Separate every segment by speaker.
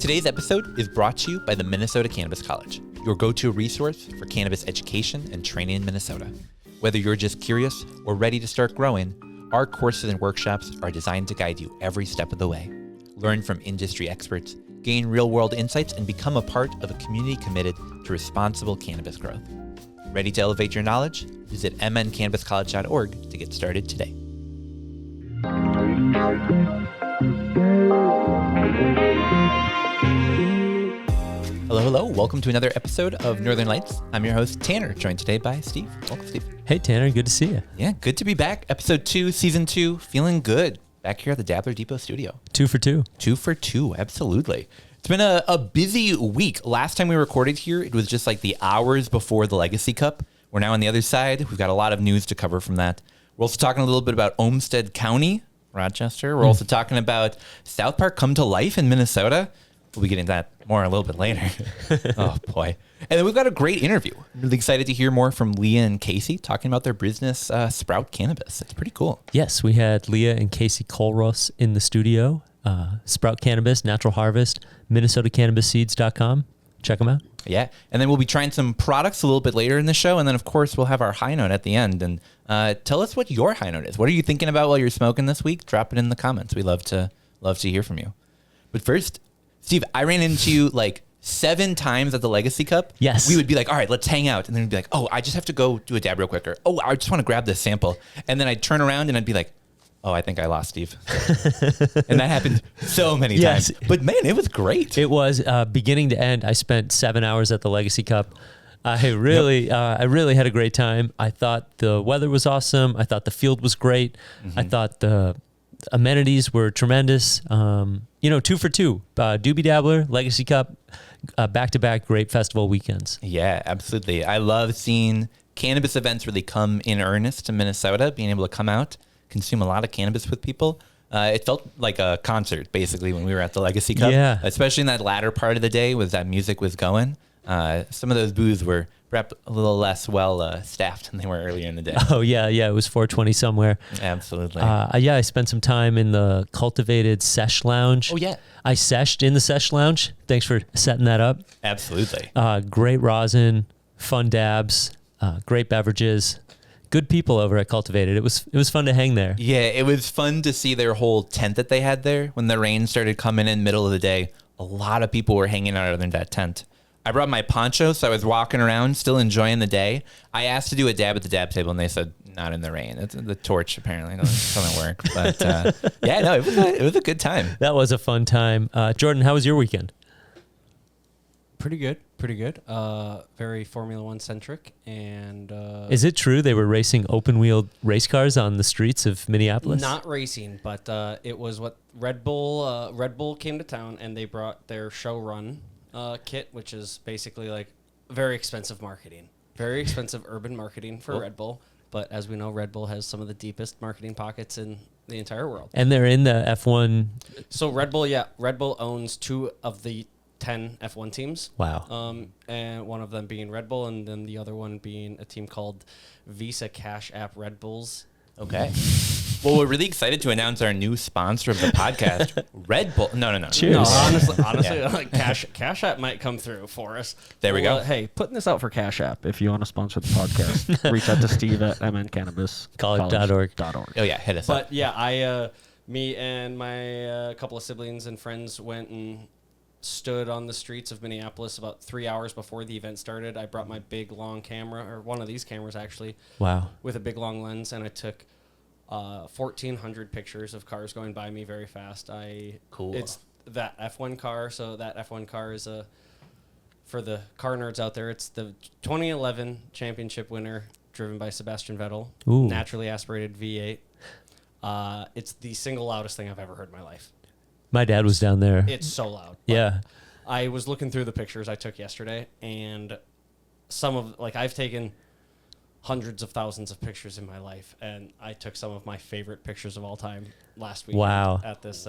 Speaker 1: Today's episode is brought to you by the Minnesota Cannabis College, your go-to resource for cannabis education and training in Minnesota. Whether you're just curious or ready to start growing, our courses and workshops are designed to guide you every step of the way. Learn from industry experts, gain real-world insights, and become a part of a community committed to responsible cannabis growth. Ready to elevate your knowledge? Visit mncannabiscollege.org to get started today. Hello. Welcome to another episode of Northern Lights. I'm your host, Tanner, joined today by Steve. Welcome, Steve.
Speaker 2: Hey, Tanner. Good to see you.
Speaker 1: Yeah, good to be back. Episode 2, Season 2, feeling good. Back here at the Dabbler Depot studio.
Speaker 2: 2 for 2.
Speaker 1: 2 for 2, absolutely. It's been a busy week. Last time we recorded here, it was just like the hours before the Legacy Cup. We're now on the other side. We've got a lot of news to cover from that. We're also talking a little bit about Olmsted County, Rochester. We're also talking about South Park come to life in Minnesota. We'll be getting to that more a little bit later. Oh, boy. And then we've got a great interview. I'm really excited to hear more from Leah and Kasey talking about their business, Sprout Cannabis. It's pretty cool.
Speaker 2: Yes, we had Leah and Kasey Kollross in the studio. Sprout Cannabis, Natural Harvest, MinnesotaCannabisSeeds.com. Check them out.
Speaker 1: Yeah. And then we'll be trying some products a little bit later in the show. And then, of course, we'll have our high note at the end. And tell us what your high note is. What are you thinking about while you're smoking this week? Drop it in the comments. We love to hear from you. But first, Steve, I ran into you like 7 times at the Legacy Cup.
Speaker 2: Yes.
Speaker 1: We would be like, all right, let's hang out. And then we'd be like, oh, I just have to go do a dab real quick. Or, oh, I just want to grab this sample. And then I'd turn around and I'd be like, oh, I think I lost Steve. And that happened so many times. But man, it was great.
Speaker 2: It was beginning to end. I spent 7 hours at the Legacy Cup. I really had a great time. I thought the weather was awesome. I thought the field was great. I thought the amenities were tremendous. 2 for 2. Doobie Dabbler, Legacy Cup, back-to-back great festival weekends.
Speaker 1: Yeah, absolutely. I love seeing cannabis events really come in earnest to Minnesota, being able to come out, consume a lot of cannabis with people. It felt like a concert, basically, when we were at the Legacy Cup. Yeah. Especially in that latter part of the day as that music was going. Some of those booths were perhaps a little less well staffed than they were earlier in the day.
Speaker 2: Oh, yeah. It was 420 somewhere.
Speaker 1: Absolutely.
Speaker 2: I spent some time in the Cultivated Sesh Lounge.
Speaker 1: Oh, yeah.
Speaker 2: I seshed in the Sesh Lounge. Thanks for setting that up.
Speaker 1: Absolutely.
Speaker 2: Great rosin, fun dabs, great beverages. Good people over at Cultivated. It was fun to hang there.
Speaker 1: Yeah, it was fun to see their whole tent that they had there. When the rain started coming in middle of the day, a lot of people were hanging out under that tent. I brought my poncho, so I was walking around, still enjoying the day. I asked to do a dab at the dab table, and they said, not in the rain. The torch apparently doesn't work. But it was a good time.
Speaker 2: That was a fun time. Jordan, how was your weekend?
Speaker 3: Pretty good. Very Formula One centric. And
Speaker 2: is it true they were racing open wheel race cars on the streets of Minneapolis?
Speaker 3: Not racing, but it was what Red Bull came to town, and they brought their show run kit, which is basically like very expensive marketing, very expensive urban marketing for Red Bull. But as we know, Red Bull has some of the deepest marketing pockets in the entire world.
Speaker 2: And they're in the F1.
Speaker 3: So Red Bull owns 2 of the 10 F1 teams.
Speaker 2: Wow.
Speaker 3: And one of them being Red Bull, and then the other one being a team called Visa Cash App Red Bulls.
Speaker 1: Okay. Well, we're really excited to announce our new sponsor of the podcast, Red Bull. No.
Speaker 2: Cheers.
Speaker 3: No, honestly, like Cash App might come through for us.
Speaker 1: There we go.
Speaker 3: Hey, putting this out for Cash App. If you want to sponsor the podcast, reach out to Steve at mncannabiscollege.org.
Speaker 1: Oh yeah, hit us up.
Speaker 3: But yeah, me and my couple of siblings and friends went and stood on the streets of Minneapolis about 3 hours before the event started. I brought my big long camera, or one of these cameras actually.
Speaker 2: Wow.
Speaker 3: With a big long lens, and I took 1,400 pictures of cars going by me very fast.
Speaker 1: Cool.
Speaker 3: It's that F1 car, so that F1 car is for the car nerds out there, it's the 2011 championship winner driven by Sebastian Vettel.
Speaker 2: Ooh.
Speaker 3: Naturally aspirated V8. It's the single loudest thing I've ever heard in my life.
Speaker 2: My dad was down there.
Speaker 3: It's so loud.
Speaker 2: Yeah.
Speaker 3: I was looking through the pictures I took yesterday, and I've taken hundreds of thousands of pictures in my life, and I took some of my favorite pictures of all time last week.
Speaker 2: Wow.
Speaker 3: At this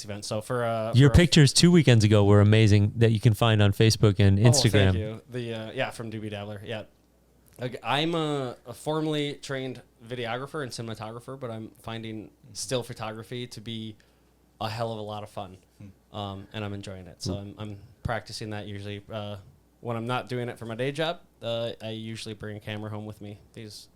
Speaker 3: event. So for
Speaker 2: your pictures 2 weekends ago were amazing that you can find on Facebook and Instagram.
Speaker 3: Oh, thank you. From Doobie Dabbler. Yeah. I'm a formally trained videographer and cinematographer, but I'm finding still photography to be a hell of a lot of fun, and I'm enjoying it. So I'm practicing that usually when I'm not doing it for my day job. I usually bring a camera home with me these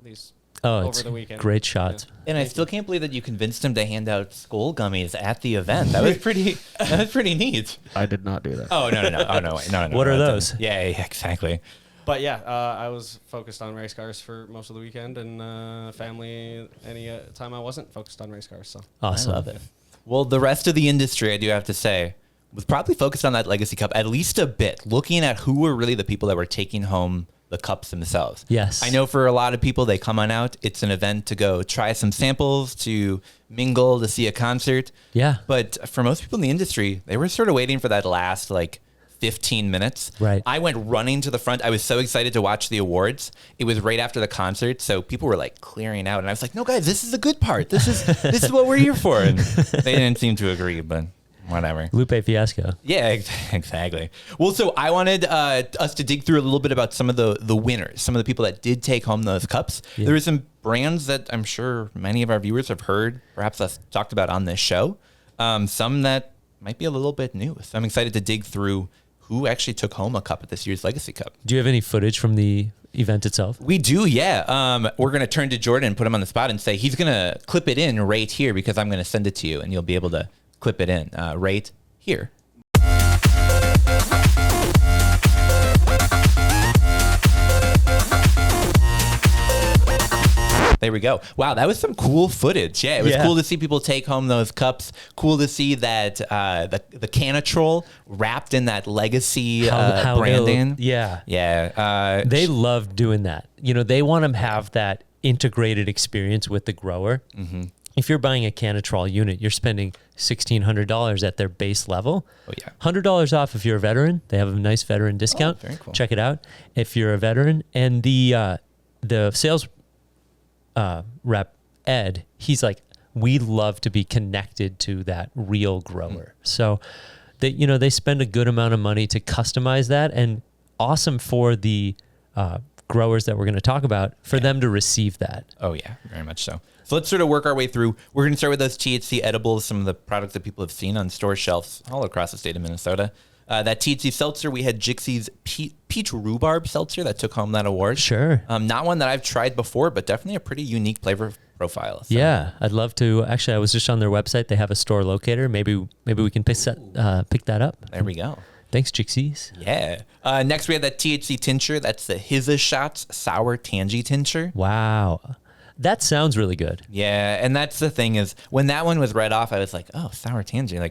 Speaker 3: over the weekend.
Speaker 2: Great shots.
Speaker 3: Yeah.
Speaker 1: And I still can't believe that you convinced him to hand out skull gummies at the event. That was pretty neat.
Speaker 4: I did not do that.
Speaker 1: Oh no. Oh no, wait, no.
Speaker 2: What are those?
Speaker 1: Yeah, exactly.
Speaker 3: But yeah, I was focused on race cars for most of the weekend, and family. Any time I wasn't focused on race cars. So
Speaker 2: Awesome.
Speaker 1: I love it. Well, the rest of the industry, I do have to say, was probably focused on that Legacy Cup at least a bit, looking at who were really the people that were taking home the cups themselves.
Speaker 2: Yes.
Speaker 1: I know for a lot of people, they come on out. It's an event to go try some samples, to mingle, to see a concert.
Speaker 2: Yeah.
Speaker 1: But for most people in the industry, they were sort of waiting for that last 15 minutes.
Speaker 2: Right.
Speaker 1: I went running to the front. I was so excited to watch the awards. It was right after the concert, so people were clearing out, and I was like, "No, guys, this is the good part. This is what we're here for." And they didn't seem to agree, but whatever.
Speaker 2: Lupe Fiasco.
Speaker 1: Yeah, exactly. Well, so I wanted us to dig through a little bit about some of the winners, some of the people that did take home those cups.
Speaker 2: Yeah.
Speaker 1: There were some brands that I'm sure many of our viewers have heard, perhaps us talked about on this show. Some that might be a little bit new. So I'm excited to dig through who actually took home a cup at this year's Legacy Cup.
Speaker 2: Do you have any footage from the event itself?
Speaker 1: We do, yeah. We're going to turn to Jordan and put him on the spot and say he's going to clip it in right here because I'm going to send it to you and you'll be able to clip it in right here. There we go. Wow, that was some cool footage. Yeah, it was cool to see people take home those cups. Cool to see that the Canatrol wrapped in that legacy
Speaker 2: How
Speaker 1: branding.
Speaker 2: Yeah. They love doing that. They want to have that integrated experience with the grower. Mm-hmm. If you're buying a Canatrol unit, you're spending $1,600 at their base level.
Speaker 1: Oh, yeah.
Speaker 2: $100 off if you're a veteran. They have a nice veteran discount.
Speaker 1: Oh, very cool.
Speaker 2: Check it out if you're a veteran. And the sales rep, Ed, he's like, we love to be connected to that real grower. So they spend a good amount of money to customize that, and awesome for the growers that we're going to talk about for them to receive that.
Speaker 1: Oh yeah, very much so. So let's sort of work our way through. We're going to start with those THC edibles, some of the products that people have seen on store shelves all across the state of Minnesota. That THC seltzer, we had Jixie's peach rhubarb seltzer that took home that award.
Speaker 2: Sure.
Speaker 1: Not one that I've tried before, but definitely a pretty unique flavor profile. So.
Speaker 2: Yeah, I'd love to. Actually, I was just on their website. They have a store locator. Maybe we can pick that up.
Speaker 1: There we go.
Speaker 2: Thanks, Jixie's.
Speaker 1: Yeah. Next, we had that THC tincture. That's the Hizza Shots Sour Tangy Tincture.
Speaker 2: Wow. That sounds really good.
Speaker 1: Yeah, and that's the thing is, when that one was read off, I was like, oh, sour tangy. All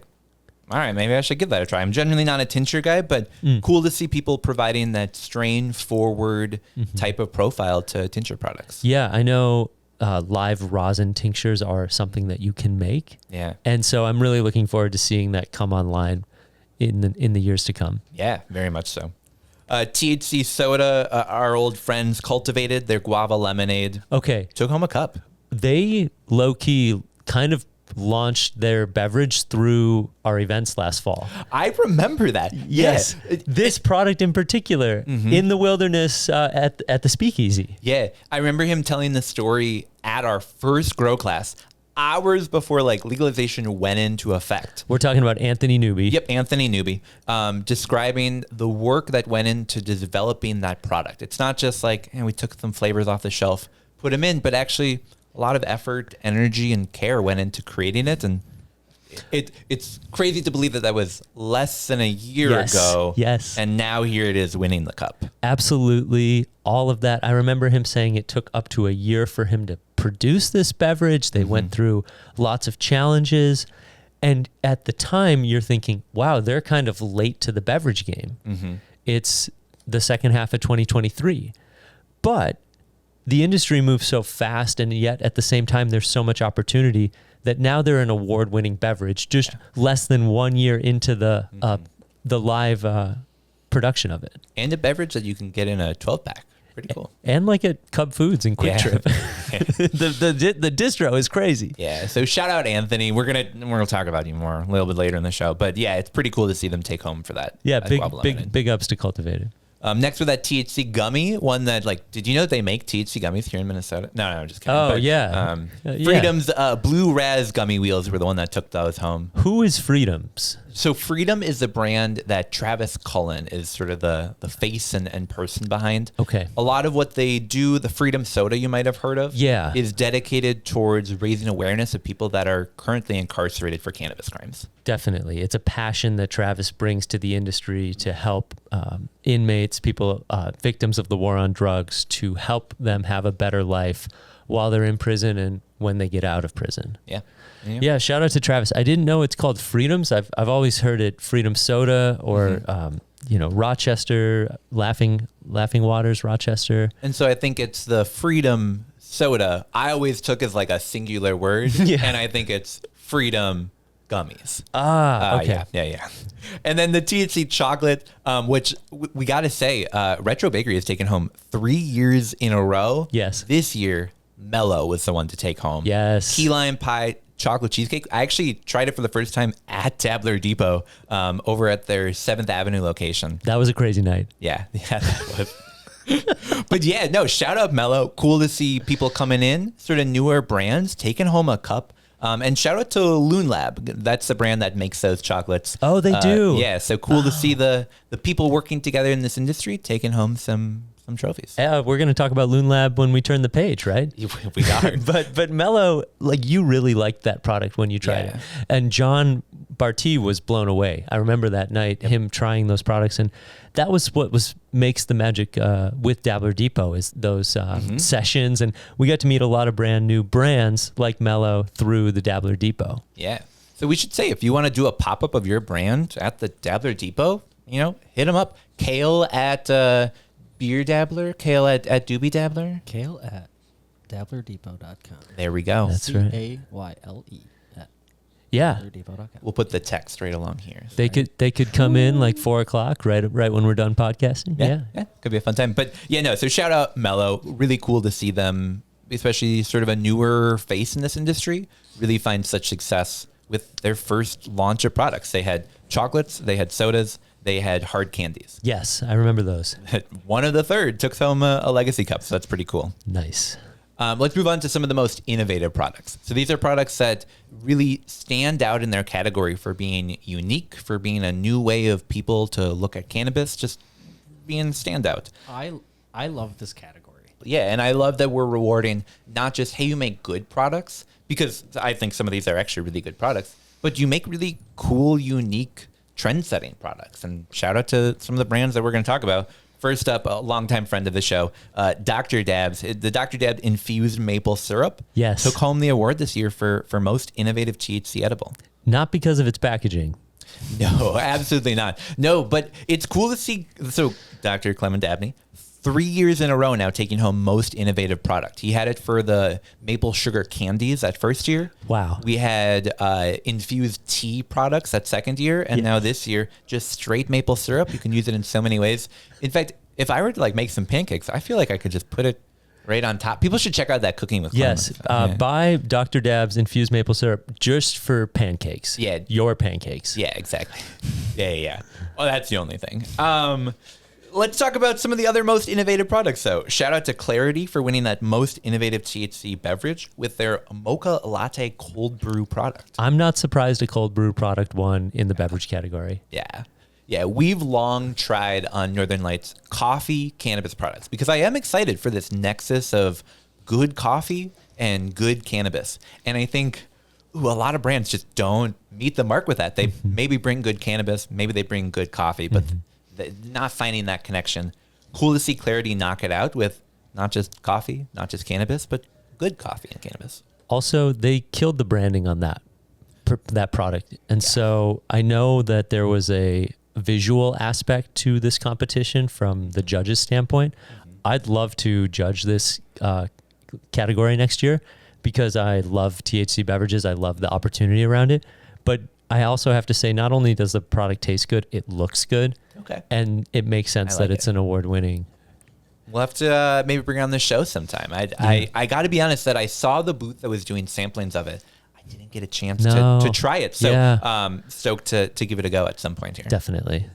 Speaker 1: right, maybe I should give that a try. I'm generally not a tincture guy, but cool to see people providing that strain-forward type of profile to tincture products.
Speaker 2: Yeah, I know live rosin tinctures are something that you can make.
Speaker 1: Yeah.
Speaker 2: And so I'm really looking forward to seeing that come online in the years to come.
Speaker 1: Yeah, very much so. THC soda, our old friends cultivated their guava lemonade.
Speaker 2: Okay.
Speaker 1: Took home a cup.
Speaker 2: They low-key kind of launched their beverage through our events last fall.
Speaker 1: I remember that.
Speaker 2: Yes.
Speaker 1: Yeah.
Speaker 2: This product in particular in the wilderness at the Speakeasy.
Speaker 1: Yeah. I remember him telling the story at our first grow class hours before legalization went into effect.
Speaker 2: We're talking about Anthony Newby.
Speaker 1: Yep, Anthony Newby, describing the work that went into developing that product. It's not just we took some flavors off the shelf, put them in, but actually a lot of effort, energy, and care went into creating it. And it's crazy to believe that was less than a year ago.
Speaker 2: Yes.
Speaker 1: And now here it is winning the cup.
Speaker 2: Absolutely. All of that. I remember him saying it took up to a year for him to produce this beverage. They went through lots of challenges. And at the time, you're thinking, wow, they're kind of late to the beverage game. It's the second half of 2023. But the industry moves so fast, and yet at the same time, there's so much opportunity that now they're an award-winning beverage, just less than 1 year into the live production of it.
Speaker 1: And a beverage that you can get in a 12-pack. Pretty cool.
Speaker 2: And at Cub Foods and Quick Trip. the distro is crazy.
Speaker 1: Yeah. So shout out Anthony. We're gonna talk about you more a little bit later in the show. But yeah, it's pretty cool to see them take home for that.
Speaker 2: Yeah,
Speaker 1: that
Speaker 2: big ups to Cultivated.
Speaker 1: Next with that THC gummy, one that like, did you know that they make THC gummies here in Minnesota? No, I'm just kidding.
Speaker 2: Oh,
Speaker 1: But,
Speaker 2: yeah.
Speaker 1: Freedom's Blue Raz gummy wheels were the one that took those home.
Speaker 2: Who is Freedom's?
Speaker 1: So Freedom is the brand that Travis Cullen is sort of the face and person behind.
Speaker 2: Okay.
Speaker 1: A lot of what they do, the Freedom Soda you might have heard of,
Speaker 2: Yeah.
Speaker 1: is dedicated towards raising awareness of people that are currently incarcerated for cannabis crimes.
Speaker 2: Definitely. It's a passion that Travis brings to the industry to help inmates, people, victims of the war on drugs, to help them have a better life while they're in prison and when they get out of prison.
Speaker 1: Yeah.
Speaker 2: Yeah, shout out to Travis. I didn't know it's called Freedoms. I've always heard it Freedom Soda or Rochester, Laughing Waters, Rochester.
Speaker 1: And so I think it's the Freedom Soda I always took as like a singular word.
Speaker 2: Yeah.
Speaker 1: And I think it's Freedom Gummies.
Speaker 2: Okay.
Speaker 1: Yeah. And then the THC chocolate, which we got to say, Retro Bakery has taken home 3 years in a row.
Speaker 2: Yes.
Speaker 1: This year, Mellow was the one to take home.
Speaker 2: Yes.
Speaker 1: Key lime pie chocolate cheesecake. I actually tried it for the first time at Dabbler Depot over at their 7th Avenue location.
Speaker 2: That was a crazy night.
Speaker 1: Yeah, that was. But yeah, no, shout out Mellow. Cool to see people coming in, sort of newer brands, taking home a cup. And shout out to Loon Lab. That's the brand that makes those chocolates.
Speaker 2: Oh, they do?
Speaker 1: Yeah, so cool to see the people working together in this industry taking home some trophies.
Speaker 2: We're going to talk about Loon Lab when we turn the page, right?
Speaker 1: We are.
Speaker 2: but Mellow, like, you really liked that product when you tried it. And John Barty was blown away. I remember that night, him trying those products. And that was what makes the magic with Dabbler Depot, is those sessions. And we got to meet a lot of brand new brands like Mellow through the Dabbler Depot.
Speaker 1: Yeah. So we should say, if you want to do a pop-up of your brand at the Dabbler Depot, hit them up. Kale at Beer Dabbler, Kale at Doobie Dabbler.
Speaker 3: Kale at dabblerdepot.com.
Speaker 1: There we go.
Speaker 2: That's right.
Speaker 3: CAYLE at
Speaker 2: Yeah.
Speaker 3: dabblerdepot.com.
Speaker 1: We'll put the text right along here.
Speaker 2: They could come in like 4:00, right when we're done podcasting. Yeah.
Speaker 1: Could be a fun time. But yeah, no, so shout out Mellow. Really cool to see them, especially sort of a newer face in this industry, really find such success with their first launch of products. They had chocolates, they had sodas, they had hard candies.
Speaker 2: Yes, I remember those.
Speaker 1: One of the third took home a legacy cup, so that's pretty cool.
Speaker 2: Nice.
Speaker 1: Let's move on to some of the most innovative products. So these are products that really stand out in their category for being unique, for being a new way of people to look at cannabis, just being standout.
Speaker 3: I love this category.
Speaker 1: Yeah, and I love that we're rewarding not just, hey, you make good products, because I think some of these are actually really good products, but you make really cool, unique, trend-setting products. And shout out to some of the brands that we're going to talk about. First up, a longtime friend of the show, Dr. Dabs. The Dr. Dab infused maple syrup took home the award this year for most innovative THC edible.
Speaker 2: Not because of its packaging.
Speaker 1: No, absolutely not. No, but it's cool to see. So Dr. Clement Dabney, 3 years in a row now taking home most innovative product. He had it for the maple sugar candies that first year.
Speaker 2: Wow.
Speaker 1: We had infused tea products that second year. And now this year, just straight maple syrup. You can use it in so many ways. In fact, if I were to like make some pancakes, I feel like I could just put it right on top. People should check out that Cooking with Clement.
Speaker 2: Yes. Buy Dr. Dab's infused maple syrup just for pancakes.
Speaker 1: Yeah.
Speaker 2: Your pancakes.
Speaker 1: Yeah, exactly. Yeah. Well, that's the only thing. Let's talk about some of the other most innovative products, though. Shout out to Clarity for winning that most innovative THC beverage with their Mocha Latte cold brew product.
Speaker 2: I'm not surprised a cold brew product won in the beverage category.
Speaker 1: Yeah, we've long tried on Northern Lights coffee cannabis products because I am excited for this nexus of good coffee and good cannabis. And I think a lot of brands just don't meet the mark with that. They maybe bring good cannabis, maybe they bring good coffee, but not finding that connection. Cool to see Clarity knock it out with not just coffee, not just cannabis, but good coffee and cannabis.
Speaker 2: Also, they killed the branding on that product. And so I know that there was a visual aspect to this competition from the judges' standpoint. I'd love to judge this category next year because I love THC beverages. I love the opportunity around it. But I also have to say, not only does the product taste good, it looks good.
Speaker 1: Okay.
Speaker 2: And it makes sense that it's an award-winning.
Speaker 1: We'll have to maybe bring it on the show sometime. I got to be honest that I saw the booth that was doing samplings of it. I didn't get a chance
Speaker 2: No.
Speaker 1: to try it. So
Speaker 2: Yeah.
Speaker 1: stoked to give it a go at some point here.
Speaker 2: Definitely.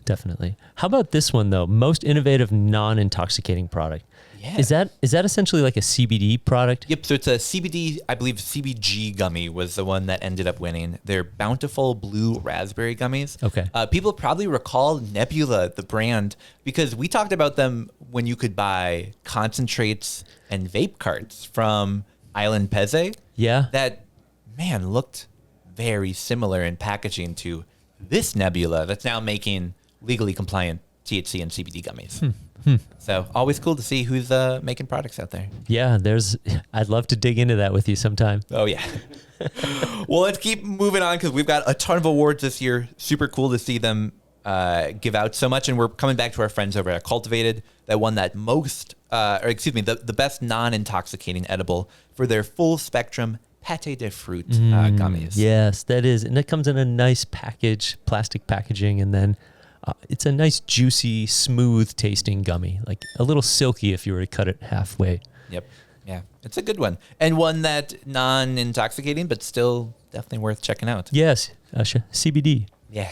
Speaker 2: How about this one though? Most innovative non-intoxicating product.
Speaker 1: Yeah.
Speaker 2: Is that essentially like a CBD product?
Speaker 1: Yep. So it's a CBD, I believe CBG gummy was the one that ended up winning. They're Bountiful Blue Raspberry Gummies.
Speaker 2: Okay.
Speaker 1: People probably recall Nebula, the brand, because we talked about them when you could buy concentrates and vape carts from Island Peze.
Speaker 2: Yeah.
Speaker 1: That, man, looked very similar in packaging to this Nebula that's now making legally compliant THC and CBD gummies. So always cool to see who's making products out there.
Speaker 2: Yeah, I'd love to dig into that with you sometime.
Speaker 1: Oh, yeah. Well, let's keep moving on because we've got a ton of awards this year. Super cool to see them give out so much. And we're coming back to our friends over at Cultivated that won that the best non-intoxicating edible for their full spectrum pâté de fruit gummies.
Speaker 2: Yes, that is. And it comes in a nice package, plastic packaging, and then it's a nice, juicy, smooth tasting gummy, like a little silky if you were to cut it halfway.
Speaker 1: Yep. Yeah, it's a good one. And one that non-intoxicating, but still definitely worth checking out.
Speaker 2: Yes, CBD.
Speaker 1: Yeah.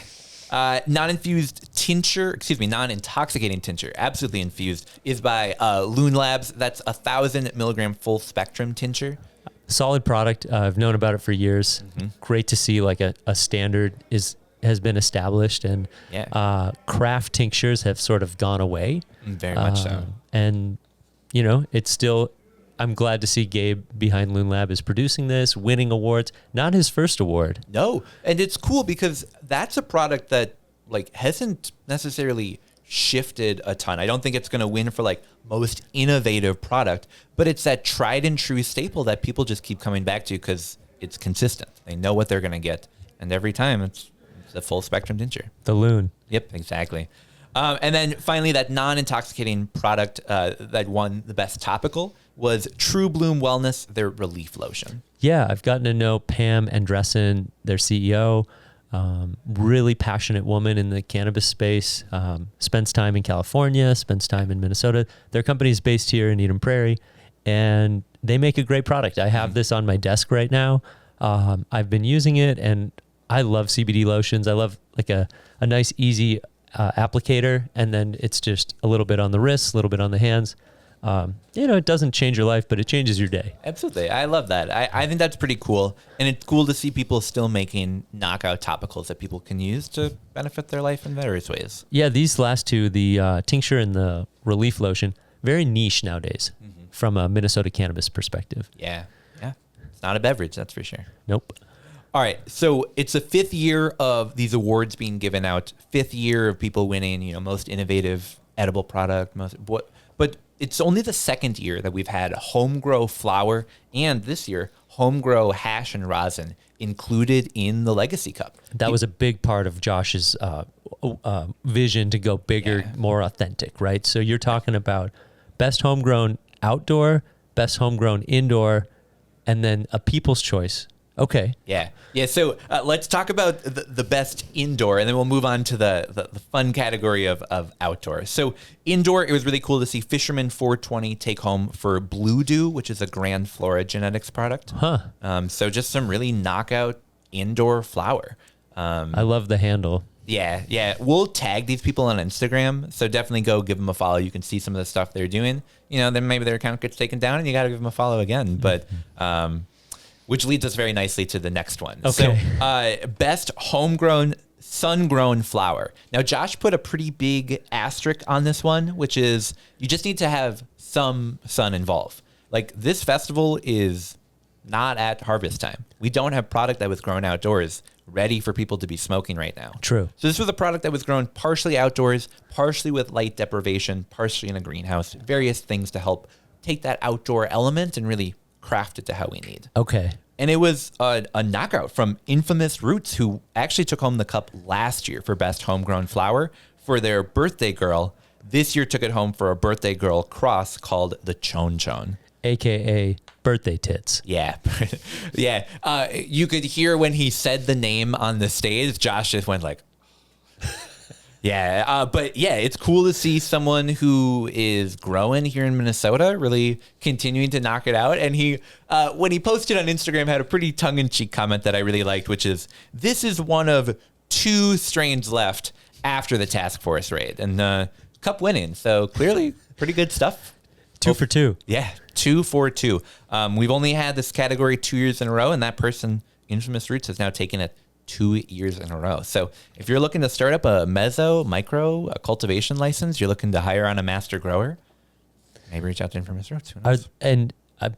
Speaker 1: Non-intoxicating tincture, absolutely infused, is by Loon Labs. That's 1,000 milligram full spectrum tincture.
Speaker 2: Solid product. I've known about it for years. Great to see like a standard has been established, and craft tinctures have sort of gone away.
Speaker 1: Very much so.
Speaker 2: And, you know, it's still, I'm glad to see Gabe behind Loon Lab is producing this, winning awards. Not his first award.
Speaker 1: No. And it's cool because that's a product that like hasn't necessarily shifted a ton. I don't think it's going to win for like most innovative product, but it's that tried and true staple that people just keep coming back to because it's consistent. They know what they're going to get. And every time it's the full spectrum tincture.
Speaker 2: The Loon.
Speaker 1: Yep, exactly. And then finally, that non-intoxicating product that won the best topical was True Bloom Wellness, their relief lotion.
Speaker 2: Yeah, I've gotten to know Pam Andressen, their CEO. Really passionate woman in the cannabis space. Spends time in California, spends time in Minnesota. Their company is based here in Eden Prairie, and they make a great product. I have this on my desk right now. I've been using it, and I love CBD lotions. I love like a nice, easy applicator, and then it's just a little bit on the wrists, a little bit on the hands. It doesn't change your life, but it changes your day.
Speaker 1: Absolutely. I love that. I think that's pretty cool. And it's cool to see people still making knockout topicals that people can use to benefit their life in various ways.
Speaker 2: Yeah, these last two, the tincture and the relief lotion, very niche nowadays from a Minnesota cannabis perspective.
Speaker 1: Yeah. It's not a beverage, that's for sure.
Speaker 2: Nope.
Speaker 1: All right, so it's the 5th year of these awards being given out, 5th year of people winning, most innovative edible product, but it's only the 2nd year that we've had home grow flower and this year home grow hash and rosin included in the Legacy Cup.
Speaker 2: That was a big part of Josh's vision to go bigger, more authentic, right? So you're talking about best homegrown outdoor, best homegrown indoor, and then a people's choice. Okay.
Speaker 1: Yeah. So let's talk about the best indoor, and then we'll move on to the fun category of outdoor. So indoor, it was really cool to see Fisherman 420 take home for Blue Dew, which is a Grand Flora genetics product. So just some really knockout indoor flower.
Speaker 2: I love the handle.
Speaker 1: Yeah. We'll tag these people on Instagram, so definitely go give them a follow. You can see some of the stuff they're doing. Then maybe their account gets taken down, and you got to give them a follow again. But which leads us very nicely to the next one.
Speaker 2: Okay.
Speaker 1: So best homegrown sun-grown flower. Now, Josh put a pretty big asterisk on this one, which is you just need to have some sun involved. Like this festival is not at harvest time. We don't have product that was grown outdoors ready for people to be smoking right now.
Speaker 2: True.
Speaker 1: So this was a product that was grown partially outdoors, partially with light deprivation, partially in a greenhouse, various things to help take that outdoor element and really craft it to how we need.
Speaker 2: Okay.
Speaker 1: And it was a knockout from Infamous Roots, who actually took home the cup last year for best homegrown flower for their birthday girl. This year took it home for a birthday girl cross called the Chon Chon.
Speaker 2: AKA birthday tits.
Speaker 1: Yeah. You could hear when he said the name on the stage, Josh just went like, Yeah, but yeah, it's cool to see someone who is growing here in Minnesota really continuing to knock it out. And he, when he posted on Instagram, had a pretty tongue-in-cheek comment that I really liked, which is, "This is one of 2 strains left after the task force raid," and cup winning. So clearly, pretty good stuff.
Speaker 2: 2 for 2.
Speaker 1: Yeah, 2 for 2. We've only had this category 2 years in a row, and that person, Infamous Roots, has now taken it 2 years in a row. So if you're looking to start up a a cultivation license, you're looking to hire on a master grower, maybe reach out to Infamous Roots. Who knows?
Speaker 2: And I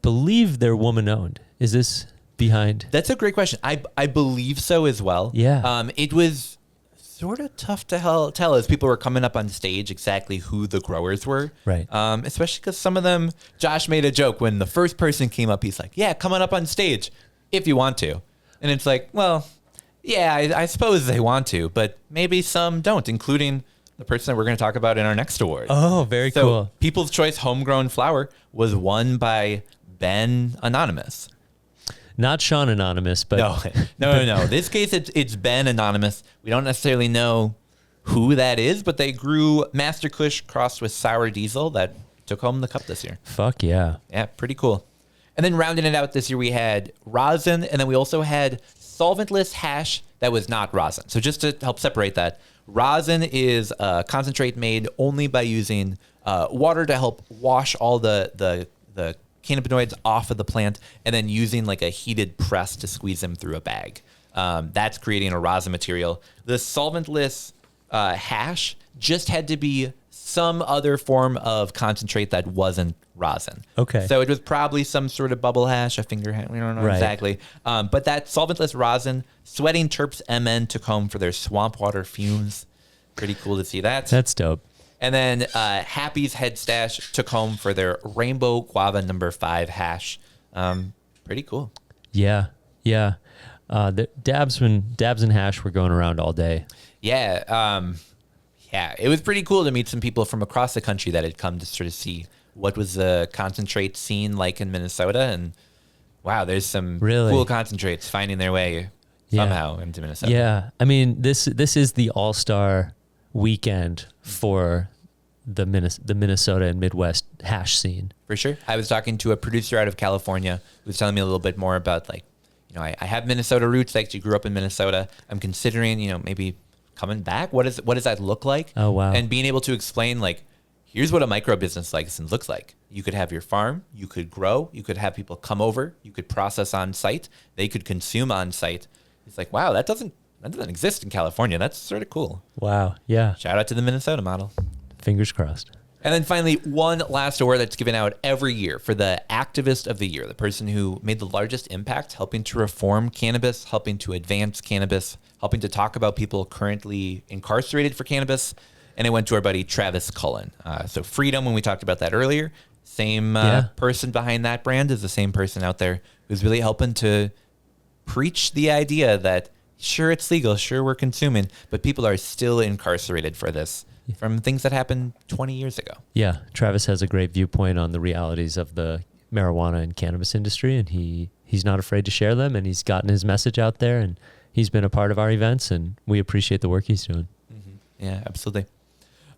Speaker 2: believe they're woman-owned. Is this behind?
Speaker 1: That's a great question. I believe so as well.
Speaker 2: Yeah.
Speaker 1: It was sort of tough to tell as people were coming up on stage exactly who the growers were.
Speaker 2: Right.
Speaker 1: Especially because some of them, Josh made a joke when the first person came up. He's like, "Yeah, come on up on stage if you want to." And it's like, well, yeah, I suppose they want to, but maybe some don't, including the person that we're going to talk about in our next award.
Speaker 2: Oh, very cool.
Speaker 1: People's Choice Homegrown Flower was won by Ben Anonymous.
Speaker 2: Not Sean Anonymous, but
Speaker 1: No. This case, it's Ben Anonymous. We don't necessarily know who that is, but they grew Master Kush crossed with Sour Diesel that took home the cup this year.
Speaker 2: Fuck yeah.
Speaker 1: Yeah, pretty cool. And then rounding it out this year, we had rosin, and then we also had solventless hash that was not rosin. So just to help separate that, rosin is a concentrate made only by using water to help wash all the cannabinoids off of the plant, and then using like a heated press to squeeze them through a bag. That's creating a rosin material. The solventless hash just had to be some other form of concentrate that wasn't rosin.
Speaker 2: Okay.
Speaker 1: So it was probably some sort of bubble hash, a finger hash, we don't know exactly. But that solventless rosin, Sweating Terps MN took home for their swamp water fumes. Pretty cool to see that.
Speaker 2: That's dope.
Speaker 1: And then Happy's Head Stash took home for their Rainbow Guava No. 5 hash. Pretty cool.
Speaker 2: Yeah. The dabs and hash were going around all day.
Speaker 1: Yeah. Yeah, it was pretty cool to meet some people from across the country that had come to sort of see what was the concentrate scene like in Minnesota. And wow, there's some cool concentrates finding their way somehow into Minnesota.
Speaker 2: Yeah. I mean, this is the all-star weekend for the Minnesota and Midwest hash scene.
Speaker 1: For sure. I was talking to a producer out of California who was telling me a little bit more about, like, you know, I have Minnesota roots. I actually grew up in Minnesota. I'm considering, you know, maybe coming back. What does that look like?
Speaker 2: Oh, wow.
Speaker 1: And being able to explain, like, here's what a micro business license looks like. You could have your farm, you could grow, you could have people come over, you could process on site, they could consume on site. It's like, wow, that doesn't exist in California. That's sort of cool.
Speaker 2: Wow. Yeah.
Speaker 1: Shout out to the Minnesota model.
Speaker 2: Fingers crossed.
Speaker 1: And then finally, one last award that's given out every year for the activist of the year, the person who made the largest impact, helping to reform cannabis, helping to advance cannabis, helping to talk about people currently incarcerated for cannabis. And it went to our buddy Travis Cullen. So Freedom, when we talked about that earlier, same person behind that brand is the same person out there who's really helping to preach the idea that sure, it's legal, sure, we're consuming, but people are still incarcerated for this from things that happened 20 years ago.
Speaker 2: Yeah, Travis has a great viewpoint on the realities of the marijuana and cannabis industry, and he's not afraid to share them, and he's gotten his message out there, and he's been a part of our events, and we appreciate the work he's doing.
Speaker 1: Mm-hmm. Yeah, absolutely.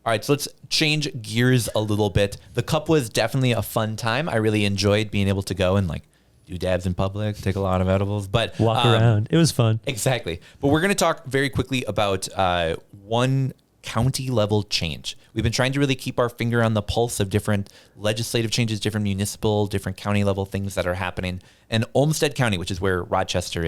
Speaker 1: All right, so let's change gears a little bit. The cup was definitely a fun time. I really enjoyed being able to go and like do dabs in public, take a lot of edibles, but
Speaker 2: walk around. It was fun.
Speaker 1: Exactly. But we're going to talk very quickly about one county level change. We've been trying to really keep our finger on the pulse of different legislative changes, different municipal, different county level things that are happening. And Olmsted County, which is where Rochester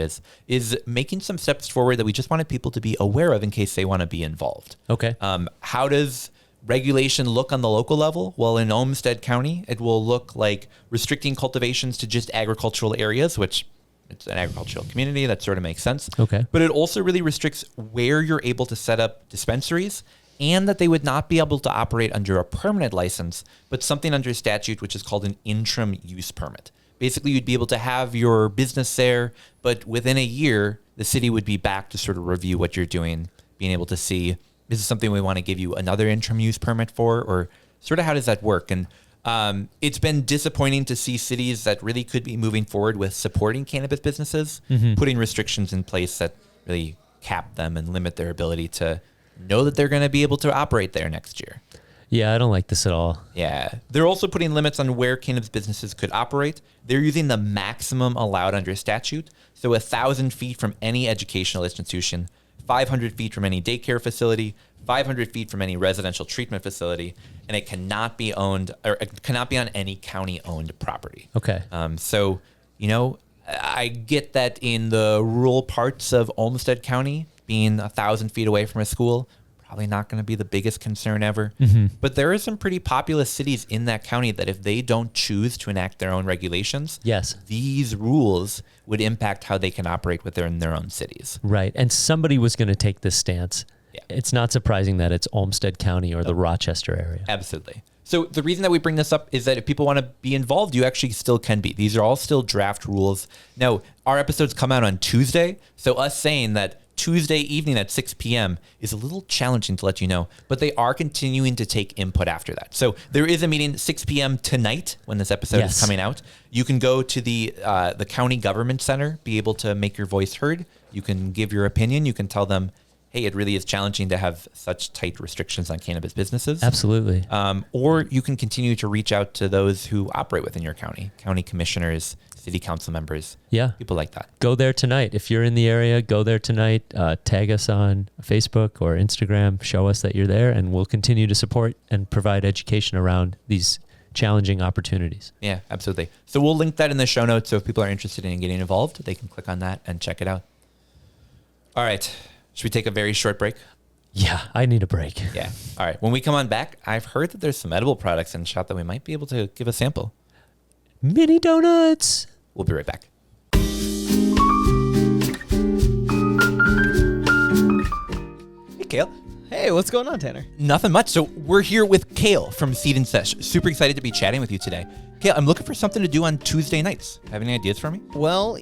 Speaker 1: is making some steps forward that we just wanted people to be aware of in case they want to be involved.
Speaker 2: Okay.
Speaker 1: How does regulation look on the local level? Well, in Olmsted County, it will look like restricting cultivations to just agricultural areas, which it's an agricultural community. That sort of makes sense.
Speaker 2: Okay.
Speaker 1: But it also really restricts where you're able to set up dispensaries, and that they would not be able to operate under a permanent license, but something under statute, which is called an interim use permit. Basically, you'd be able to have your business there, but within a year, the city would be back to sort of review what you're doing, being able to see, is this something we want to give you another interim use permit for, or sort of how does that work? And it's been disappointing to see cities that really could be moving forward with supporting cannabis businesses, putting restrictions in place that really cap them and limit their ability to know that they're going to be able to operate there next year.
Speaker 2: Yeah, I don't like this at all.
Speaker 1: Yeah. They're also putting limits on where cannabis businesses could operate. They're using the maximum allowed under statute. So 1,000 feet from any educational institution, 500 feet from any daycare facility, 500 feet from any residential treatment facility, and it cannot be owned or it cannot be on any county owned property.
Speaker 2: Okay.
Speaker 1: So, I get that in the rural parts of Olmsted County, being 1,000 feet away from a school, probably not going to be the biggest concern ever. But there are some pretty populous cities in that county that if they don't choose to enact their own regulations,
Speaker 2: Yes.
Speaker 1: these rules would impact how they can operate within their own cities.
Speaker 2: Right. And somebody was going to take this stance.
Speaker 1: Yeah.
Speaker 2: It's not surprising that it's Olmsted County or the Rochester area.
Speaker 1: Absolutely. So the reason that we bring this up is that if people want to be involved, you actually still can be. These are all still draft rules. Now, our episodes come out on Tuesday, so us saying that Tuesday evening at 6 p.m. is a little challenging to let you know, but they are continuing to take input after that. So there is a meeting 6 p.m. tonight when this episode is coming out. You can go to the county government center, be able to make your voice heard. You can give your opinion. You can tell them, hey, it really is challenging to have such tight restrictions on cannabis businesses.
Speaker 2: Absolutely.
Speaker 1: Or you can continue to reach out to those who operate within your county commissioners, city council members, people like that.
Speaker 2: Go there tonight. If you're in the area, go there tonight. Tag us on Facebook or Instagram. Show us that you're there, and we'll continue to support and provide education around these challenging opportunities.
Speaker 1: Yeah, absolutely. So we'll link that in the show notes. So if people are interested in getting involved, they can click on that and check it out. All right. Should we take a very short break?
Speaker 2: Yeah, I need a break.
Speaker 1: Yeah. All right. When we come on back, I've heard that there's some edible products in the shop that we might be able to give a sample.
Speaker 2: Mini donuts.
Speaker 1: We'll be right back. Hey, Kale.
Speaker 4: Hey, what's going on, Tanner?
Speaker 1: Nothing much. So we're here with Kale from Seed and Sesh. Super excited to be chatting with you today. Kale, I'm looking for something to do on Tuesday nights. Have any ideas for me?
Speaker 4: Well,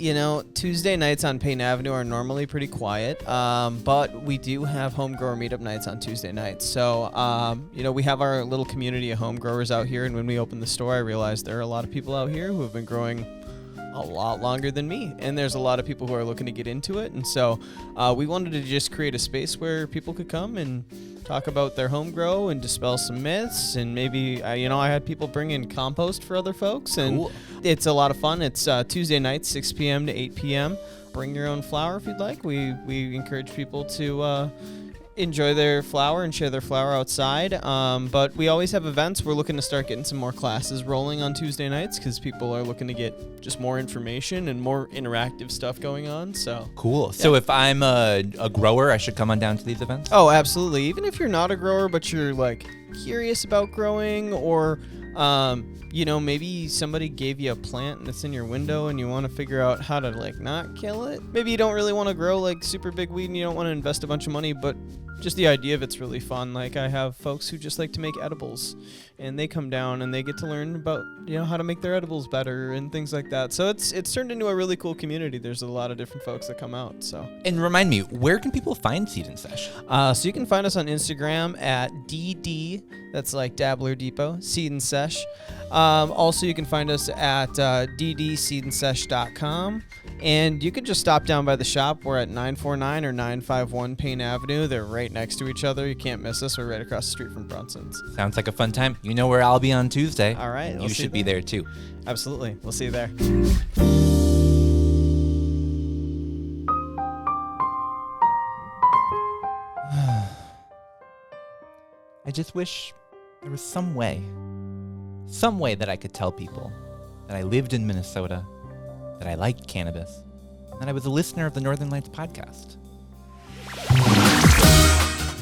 Speaker 4: Tuesday nights on Payne Avenue are normally pretty quiet, but we do have home grower meetup nights on Tuesday nights. So, we have our little community of home growers out here, and when we opened the store, I realized there are a lot of people out here who have been growing a lot longer than me, and there's a lot of people who are looking to get into it, and so we wanted to just create a space where people could come and talk about their home grow and dispel some myths, and maybe I had people bring in compost for other folks, and
Speaker 1: Cool.
Speaker 4: It's a lot of fun. It's Tuesday nights, 6 p.m. to 8 p.m. Bring your own flower if you'd like. We encourage people to enjoy their flower and share their flower outside, but we always have events. We're looking to start getting some more classes rolling on Tuesday nights because people are looking to get just more information and more interactive stuff going on. So
Speaker 1: Cool. So if I'm a grower, I should come on down to these events?
Speaker 4: Oh, absolutely. Even if you're not a grower, but you're curious about growing, or maybe somebody gave you a plant and it's in your window and you want to figure out how to not kill it. Maybe you don't really want to grow super big weed and you don't want to invest a bunch of money, but just the idea of it's really fun. I have folks who just like to make edibles, and they come down and they get to learn about how to make their edibles better and things like that. So it's turned into a really cool community. There's a lot of different folks that come out. So
Speaker 1: And remind me, where can people find Seed and Sesh?
Speaker 4: so you can find us on Instagram at DD, that's like Dabbler Depot, Seed and Sesh. Also, you can find us at ddseedandsesh.com. And you can just stop down by the shop. We're at 949 or 951 Payne Avenue. They're right next to each other. You can't miss us. We're right across the street from Brunson's.
Speaker 1: Sounds like a fun time. You know where I'll be on Tuesday.
Speaker 4: All right.
Speaker 1: You should be there too.
Speaker 4: Absolutely. We'll see you there.
Speaker 1: I just wish there was some way that I could tell people that I lived in Minnesota, that I liked cannabis, and that I was a listener of the Northern Lights podcast.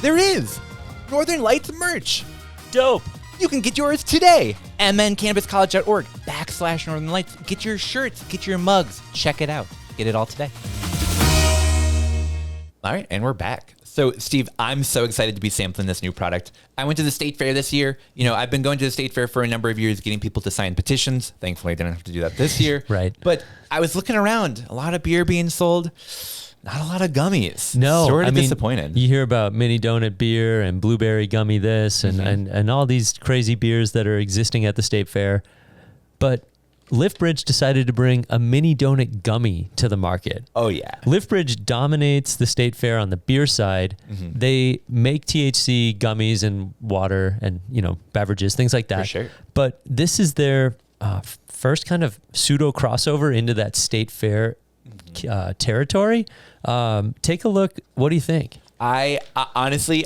Speaker 1: There is Northern Lights merch.
Speaker 2: Dope.
Speaker 1: You can get yours today. mncannabiscollege.org/Northern Lights. Get your shirts, get your mugs. Check it out. Get it all today. All right, and we're back. So, Steve, I'm so excited to be sampling this new product. I went to the state fair this year. I've been going to the state fair for a number of years, getting people to sign petitions. Thankfully, I didn't have to do that this year.
Speaker 2: Right.
Speaker 1: But I was looking around. A lot of beer being sold. Not a lot of gummies.
Speaker 2: No,
Speaker 1: Sort of disappointed.
Speaker 2: You hear about mini donut beer and blueberry gummy this and all these crazy beers that are existing at the state fair. But Liftbridge decided to bring a mini donut gummy to the market.
Speaker 1: Oh, yeah.
Speaker 2: Liftbridge dominates the state fair on the beer side.
Speaker 1: Mm-hmm.
Speaker 2: They make THC gummies and water and, beverages, things like that.
Speaker 1: For sure.
Speaker 2: But this is their first kind of pseudo crossover into that state fair territory. Take a look. What do you think?
Speaker 1: I honestly,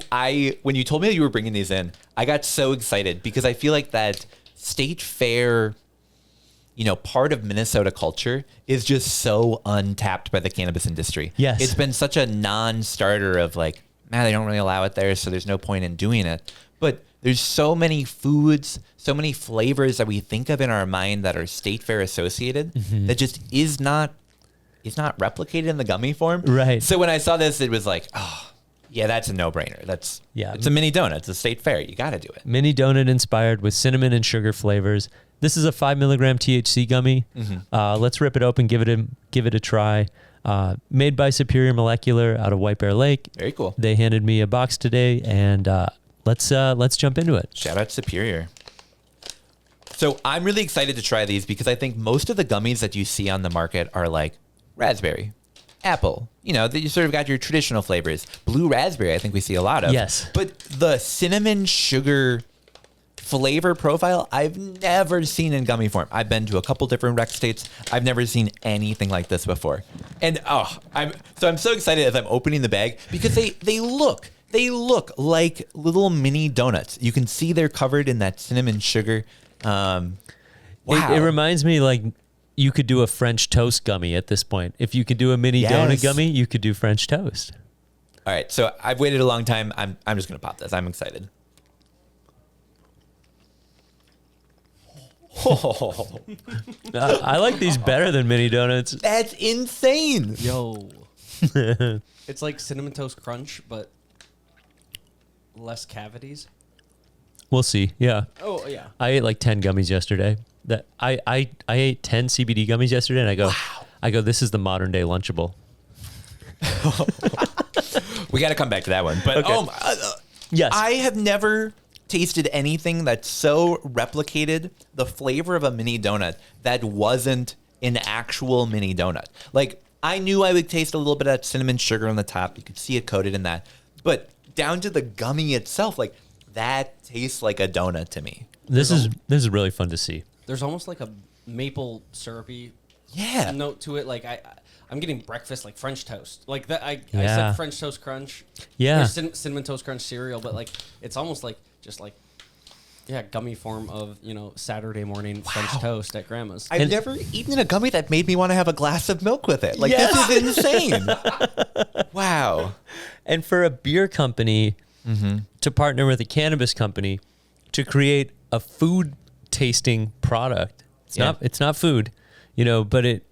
Speaker 1: when you told me that you were bringing these in, I got so excited because I feel like that state fair, part of Minnesota culture is just so untapped by the cannabis industry.
Speaker 2: Yes.
Speaker 1: It's been such a non-starter of like, man, they don't really allow it there, so there's no point in doing it. But there's so many foods, so many flavors that we think of in our mind that are state fair associated that just is not replicated in the gummy form.
Speaker 2: Right.
Speaker 1: So when I saw this, it was like, oh, yeah, that's a no-brainer. It's a mini donut. It's a state fair. You got to do it.
Speaker 2: Mini donut inspired with cinnamon and sugar flavors. This is a 5 milligram THC gummy. Let's rip it open, give it a try. Made by Superior Molecular out of White Bear Lake.
Speaker 1: Very cool.
Speaker 2: They handed me a box today, and let's jump into it.
Speaker 1: Shout out Superior. So I'm really excited to try these because I think most of the gummies that you see on the market are like raspberry, apple. You sort of got your traditional flavors. Blue raspberry, I think we see a lot of.
Speaker 2: Yes.
Speaker 1: But the cinnamon sugar flavor profile, I've never seen in gummy form. I've been to a couple different rec states. I've never seen anything like this before. And I'm so excited as I'm opening the bag because they look like little mini donuts. You can see they're covered in that cinnamon sugar. Wow.
Speaker 2: It reminds me like you could do a French toast gummy at this point. If you could do a mini donut gummy, you could do French toast.
Speaker 1: All right, so I've waited a long time. I'm just gonna pop this. I'm excited.
Speaker 2: I like these better than mini donuts.
Speaker 1: That's insane.
Speaker 3: Yo. It's like Cinnamon Toast Crunch, but less cavities.
Speaker 2: We'll see. Yeah.
Speaker 3: Oh, yeah.
Speaker 2: I ate like 10 gummies yesterday. That I ate 10 CBD gummies yesterday, and I go, this is the modern day Lunchable.
Speaker 1: We got to come back to that one. But
Speaker 2: Okay. Yes.
Speaker 1: I have never tasted anything that so replicated the flavor of a mini donut that wasn't an actual mini donut. Like, I knew I would taste a little bit of that cinnamon sugar on the top. You could see it coated in that. But down to the gummy itself, like, that tastes like a donut to me.
Speaker 2: This is really fun to see.
Speaker 3: There's almost like a maple syrupy note to it. Like I'm getting breakfast like French toast. Like that I said French Toast Crunch.
Speaker 2: Yeah.
Speaker 3: Or Cinnamon Toast Crunch cereal, but like it's almost like just like gummy form of, Saturday morning French toast at grandma's.
Speaker 1: I've never eaten a gummy that made me want to have a glass of milk with it. Like, this is insane. Wow.
Speaker 2: And for a beer company to partner with a cannabis company to create a food tasting product, it's not food, but it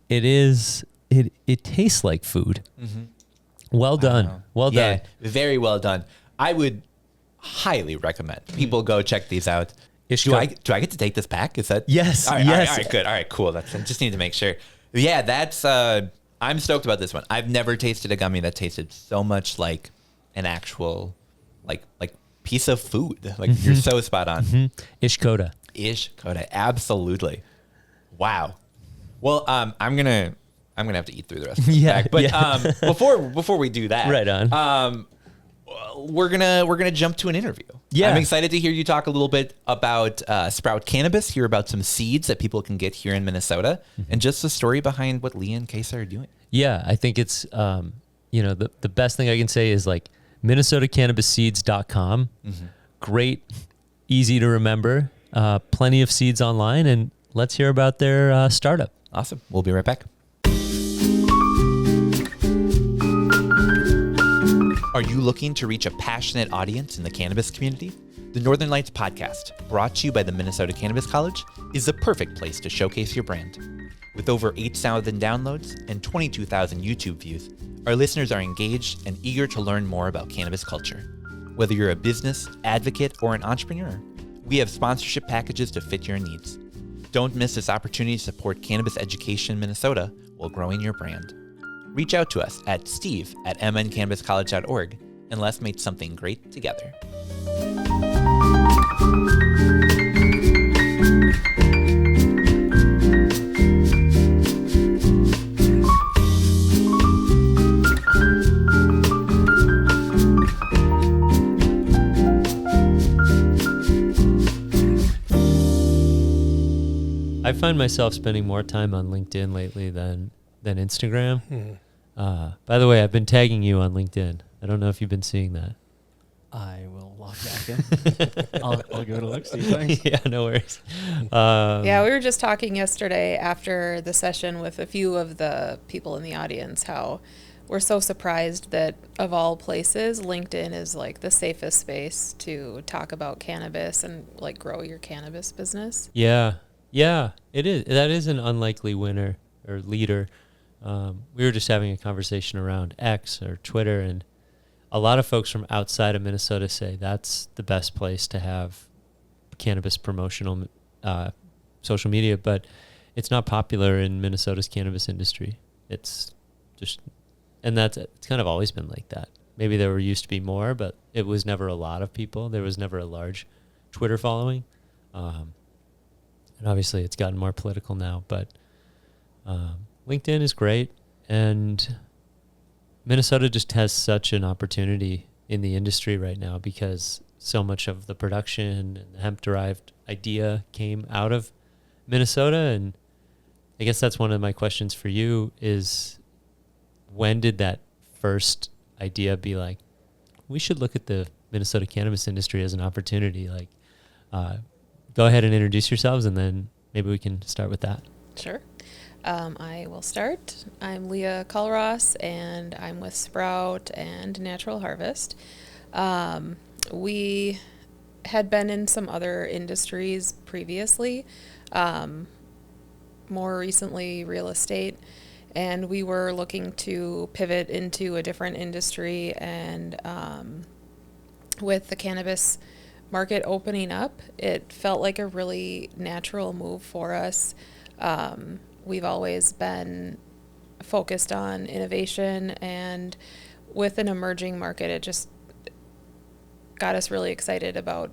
Speaker 2: tastes like food. Well done. Well done.
Speaker 1: Very well done. I would highly recommend people go check these out. Do I get to take this back? Is that
Speaker 2: yes?
Speaker 1: All right,
Speaker 2: yes.
Speaker 1: All right, good. All right, cool. I just need to make sure. Yeah, that's. I'm stoked about this one. I've never tasted a gummy that tasted so much like an actual, like piece of food. Like you're so spot on.
Speaker 2: Ish Coda,
Speaker 1: absolutely. Wow. Well, I'm gonna have to eat through the rest of this bag. But before we do that,
Speaker 2: right on.
Speaker 1: We're gonna jump to an interview.
Speaker 2: Yeah,
Speaker 1: I'm excited to hear you talk a little bit about Sprout Cannabis, hear about some seeds that people can get here in Minnesota, and just the story behind what Leah and Kasey are doing.
Speaker 2: Yeah, I think it's the best thing I can say is like MinnesotaCannabisSeeds.com. Great, easy to remember. Plenty of seeds online, and let's hear about their startup.
Speaker 1: Awesome. We'll be right back. Are you looking to reach a passionate audience in the cannabis community? The Northern Lights podcast, brought to you by the Minnesota Cannabis College, is the perfect place to showcase your brand. With over 8,000 downloads and 22,000 YouTube views, our listeners are engaged and eager to learn more about cannabis culture. Whether you're a business, advocate, or an entrepreneur, we have sponsorship packages to fit your needs. Don't miss this opportunity to support cannabis education in Minnesota while growing your brand. Reach out to us at steve@mncannabiscollege.org and let's make something great together.
Speaker 2: I find myself spending more time on LinkedIn lately than Instagram. By the way, I've been tagging you on LinkedIn. I don't know if you've been seeing that.
Speaker 3: I will log back in. I'll give it a look. See, thanks.
Speaker 2: Yeah, no worries.
Speaker 5: Yeah, we were just talking yesterday after the session with a few of the people in the audience how we're so surprised that of all places, LinkedIn is like the safest space to talk about cannabis and like grow your cannabis business.
Speaker 2: Yeah, it is. That is an unlikely winner or leader. We were just having a conversation around X or Twitter, and a lot of folks from outside of Minnesota say that's the best place to have cannabis promotional social media, but it's not popular in Minnesota's cannabis industry. It's just, and it's kind of always been like that. Maybe there used to be more, but it was never a lot of people. There was never a large Twitter following. And obviously it's gotten more political now, but LinkedIn is great. And Minnesota just has such an opportunity in the industry right now because so much of the production and the hemp-derived idea came out of Minnesota. And I guess that's one of my questions for you is, when did that first idea be like, we should look at the Minnesota cannabis industry as an opportunity? Like, go ahead and introduce yourselves, and then maybe we can start with that.
Speaker 5: Sure. I will start. I'm Leah Kollross, and I'm with Sprout and Natural Harvest. We had been in some other industries previously, more recently real estate, and we were looking to pivot into a different industry, and with the cannabis market opening up, it felt like a really natural move for us. We've always been focused on innovation, and with an emerging market, it just got us really excited about,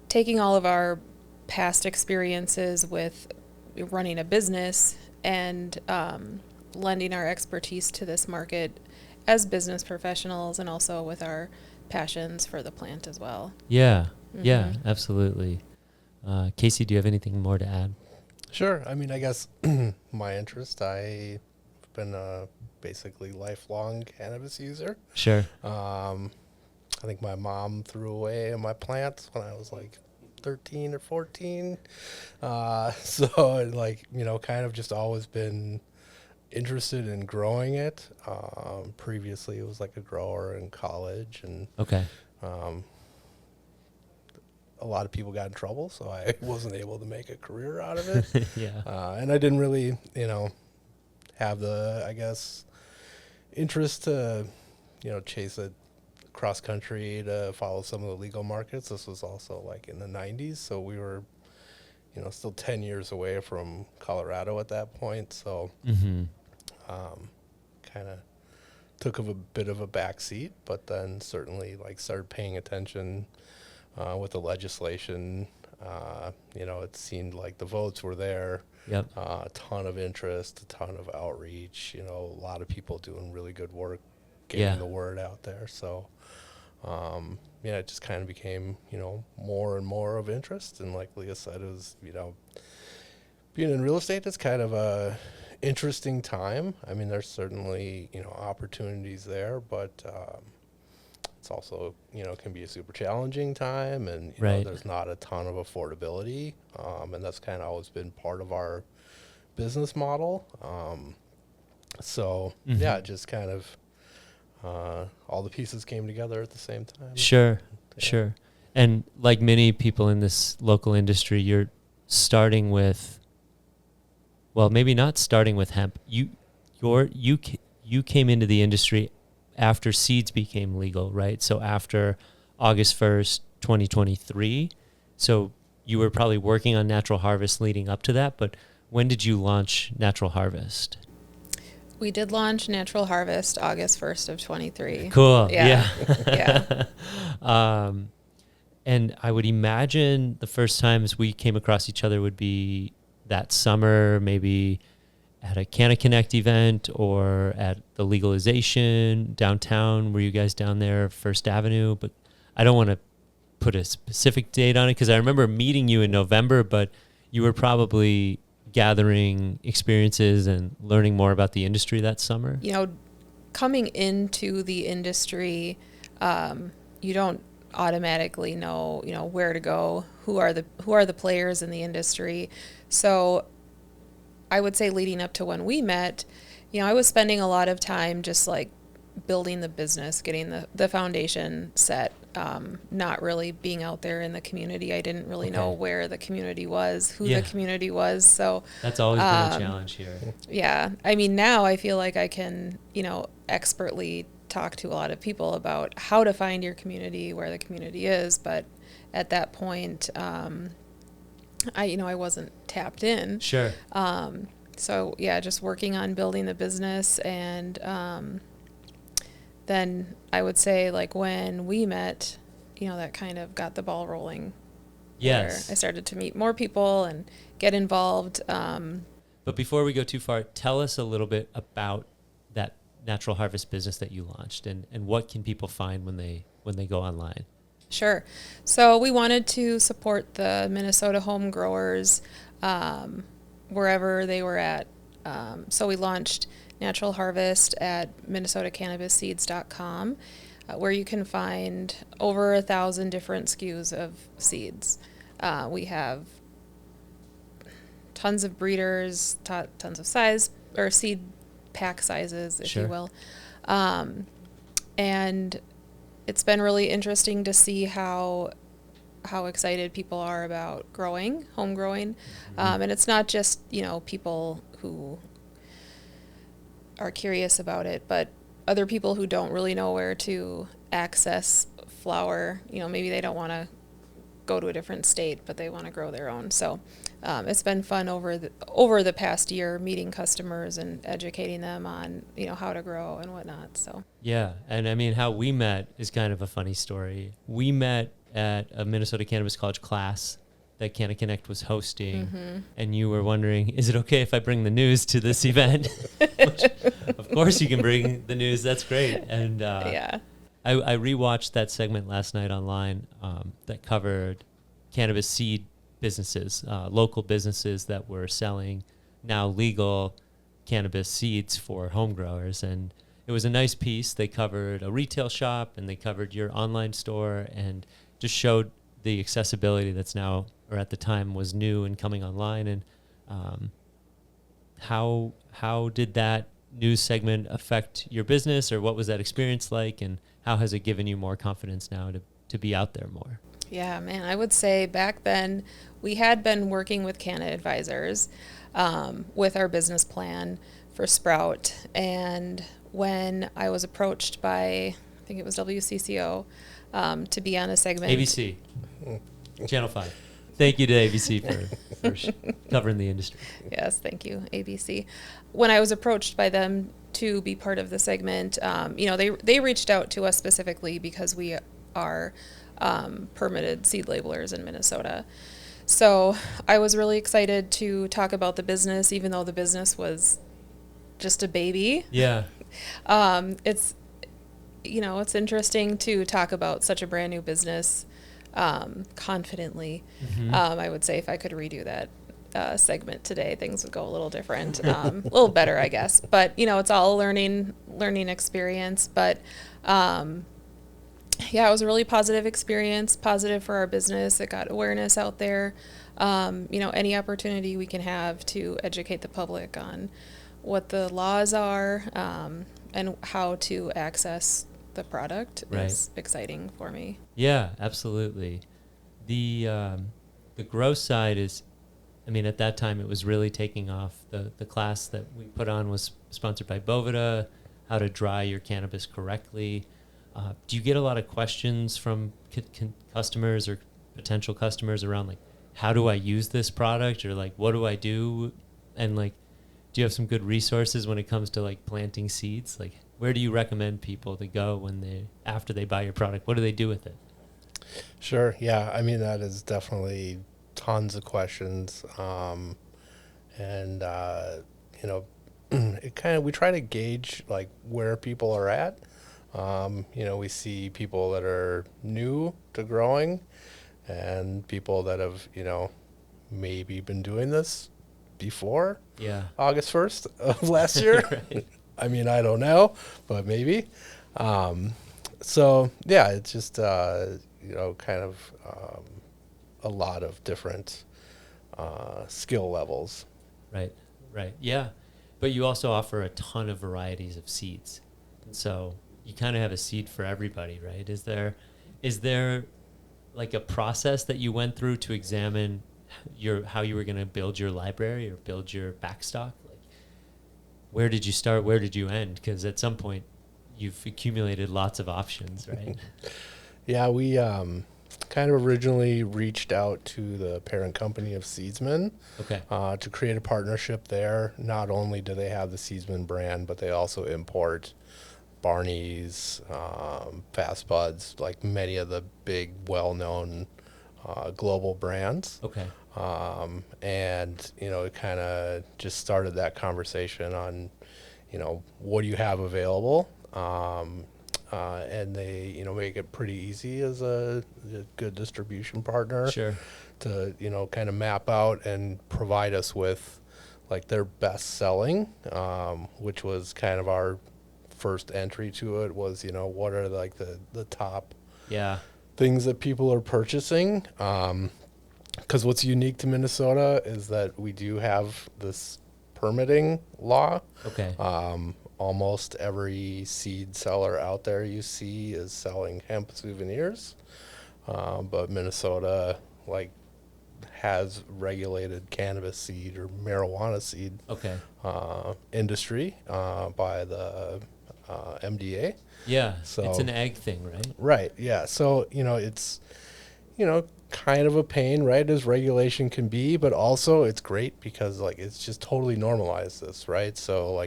Speaker 5: taking all of our past experiences with running a business and lending our expertise to this market as business professionals, and also with our passions for the plant as well.
Speaker 2: Yeah, absolutely. Kasey, do you have anything more to add?
Speaker 6: Sure. I mean, I guess my interest, I've been a basically lifelong cannabis user.
Speaker 2: Sure.
Speaker 6: I think my mom threw away my plants when I was like 13 or 14. So like, kind of just always been interested in growing it. Previously, it was like a grower in college, and
Speaker 2: Okay.
Speaker 6: A lot of people got in trouble, so I wasn't able to make a career out of it.
Speaker 2: Yeah.
Speaker 6: And I didn't really, have the, I guess, interest to, chase it cross country to follow some of the legal markets. This was also like in the 90s, so we were, still 10 years away from Colorado at that point. So kind of took a bit of a back seat, but then certainly like started paying attention with the legislation. It seemed like the votes were there.
Speaker 2: Yep.
Speaker 6: A ton of interest, a ton of outreach, a lot of people doing really good work getting the word out there. So, it just kind of became, more and more of interest. And like Leah said, it was, being in real estate is kind of a interesting time. I mean, there's certainly, opportunities there, but it's also, can be a super challenging time, and
Speaker 2: Right.
Speaker 6: There's not a ton of affordability, and that's kind of always been part of our business model. So just kind of all the pieces came together at the same time.
Speaker 2: Sure. And like many people in this local industry, you're starting with, well, maybe not starting with hemp. You came into the industry after seeds became legal, right? So after August 1st, 2023. So you were probably working on Natural Harvest leading up to that, but when did you launch Natural Harvest?
Speaker 5: We did launch Natural Harvest August 1st of 23.
Speaker 2: Cool.
Speaker 5: Yeah.
Speaker 2: Yeah. And I would imagine the first times we came across each other would be that summer, maybe at a Canna Connect event or at the legalization downtown. Were you guys down there, First Avenue? But I don't want to put a specific date on it because I remember meeting you in November, but you were probably gathering experiences and learning more about the industry that summer.
Speaker 5: You know, coming into the industry, you don't automatically know, you know, where to go, who are the players in the industry. So I would say leading up to when we met, you know, I was spending a lot of time just like building the business, getting the foundation set, not really being out there in the community. I didn't really know where the community was, who the community was. So
Speaker 2: that's always been a challenge here.
Speaker 5: Yeah. I mean, now I feel like I can, you know, expertly talk to a lot of people about how to find your community, where the community is. But at that point, I wasn't tapped in.
Speaker 2: Sure.
Speaker 5: So yeah, just working on building the business. And then I would say like when we met, you know, that kind of got the ball rolling.
Speaker 2: Yes.
Speaker 5: I started to meet more people and get involved.
Speaker 2: But before we go too far, tell us a little bit about that natural harvest business that you launched, and what can people find when they go online?
Speaker 5: Sure. So we wanted to support the Minnesota home growers wherever they were at. So we launched Natural Harvest at minnesotacannabisseeds.com, where you can find over 1,000 different SKUs of seeds. We have tons of breeders, tons of size, or seed pack sizes, if you will. And it's been really interesting to see how excited people are about home growing. And it's not just, you know, people who are curious about it, but other people who don't really know where to access flower. You know, maybe they don't want to go to a different state, but they want to grow their own. So it's been fun over the past year, meeting customers and educating them on, you know, how to grow and whatnot. So
Speaker 2: yeah, and I mean, how we met is kind of a funny story. We met at a Minnesota Cannabis College class that Canna Connect was hosting, and you were wondering, is it okay if I bring the news to this event? Which, of course you can bring the news. That's great. And I rewatched that segment last night online that covered cannabis seed businesses, local businesses that were selling now legal cannabis seeds for home growers. And it was a nice piece. They covered a retail shop and they covered your online store and just showed the accessibility that's now, or at the time was new and coming online. And how did that news segment affect your business, or what was that experience like, and how has it given you more confidence now to be out there more?
Speaker 5: Yeah, man, I would say back then we had been working with Canna advisors with our business plan for Sprout. And when I was approached by, I think it was WCCO, to be on a segment.
Speaker 2: ABC, Channel 5. Thank you to ABC for covering the industry.
Speaker 5: Yes, thank you, ABC. When I was approached by them to be part of the segment, you know, they reached out to us specifically because we are permitted seed labelers in Minnesota. So I was really excited to talk about the business, even though the business was just a baby.
Speaker 2: Yeah.
Speaker 5: It's, you know, it's interesting to talk about such a brand new business confidently. I would say if I could redo that segment today, things would go a little different, a little better, I guess. But, you know, it's all a learning experience. But yeah, it was a really positive experience, positive for our business. It got awareness out there. You know, any opportunity we can have to educate the public on what the laws are and how to access the product is exciting for me.
Speaker 2: Yeah, absolutely. The grow side is, I mean, at that time it was really taking off. The class that we put on was sponsored by Bovida, how to dry your cannabis correctly. Do you get a lot of questions from customers or potential customers around, like, how do I use this product, or like, what do I do? And like, do you have some good resources when it comes to like planting seeds? Like, where do you recommend people to go after they buy your product? What do they do with it?
Speaker 6: Sure. Yeah. I mean, that is definitely tons of questions. And you know, we try to gauge like where people are at. You know, we see people that are new to growing and people that have, you know, maybe been doing this before
Speaker 2: Yeah.
Speaker 6: August 1st of last year.
Speaker 2: Right.
Speaker 6: I mean, I don't know, but maybe. So yeah, it's just, kind of a lot of different skill levels.
Speaker 2: Right. Right. Yeah. But you also offer a ton of varieties of seeds. And so you kind of have a seed for everybody, right? Is there like a process that you went through to examine how you were going to build your library or build your backstock? Like, where did you start? Where did you end? Because at some point you've accumulated lots of options, right?
Speaker 6: Yeah, we kind of originally reached out to the parent company of Seedsman
Speaker 2: Okay.
Speaker 6: to create a partnership there. Not only do they have the Seedsman brand, but they also import Barney's, Fast Buds, like many of the big, well-known global brands.
Speaker 2: Okay.
Speaker 6: And, it kind of just started that conversation on, what do you have available? And they, make it pretty easy as a good distribution partner
Speaker 2: Sure.
Speaker 6: to, kind of map out and provide us with like their best selling, which was kind of our first entry to it was, what are like the top
Speaker 2: Yeah.
Speaker 6: things that people are purchasing. Because what's unique to Minnesota is that we do have this permitting law.
Speaker 2: Okay.
Speaker 6: Almost every seed seller out there you see is selling hemp souvenirs. But Minnesota, has regulated cannabis seed or marijuana seed
Speaker 2: Okay.
Speaker 6: industry by the MDA.
Speaker 2: Yeah.
Speaker 6: So-
Speaker 2: it's an egg thing, right?
Speaker 6: Right, yeah. So, it's, kind of a pain, right, as regulation can be, but also it's great because, it's just totally normalized this, right? So,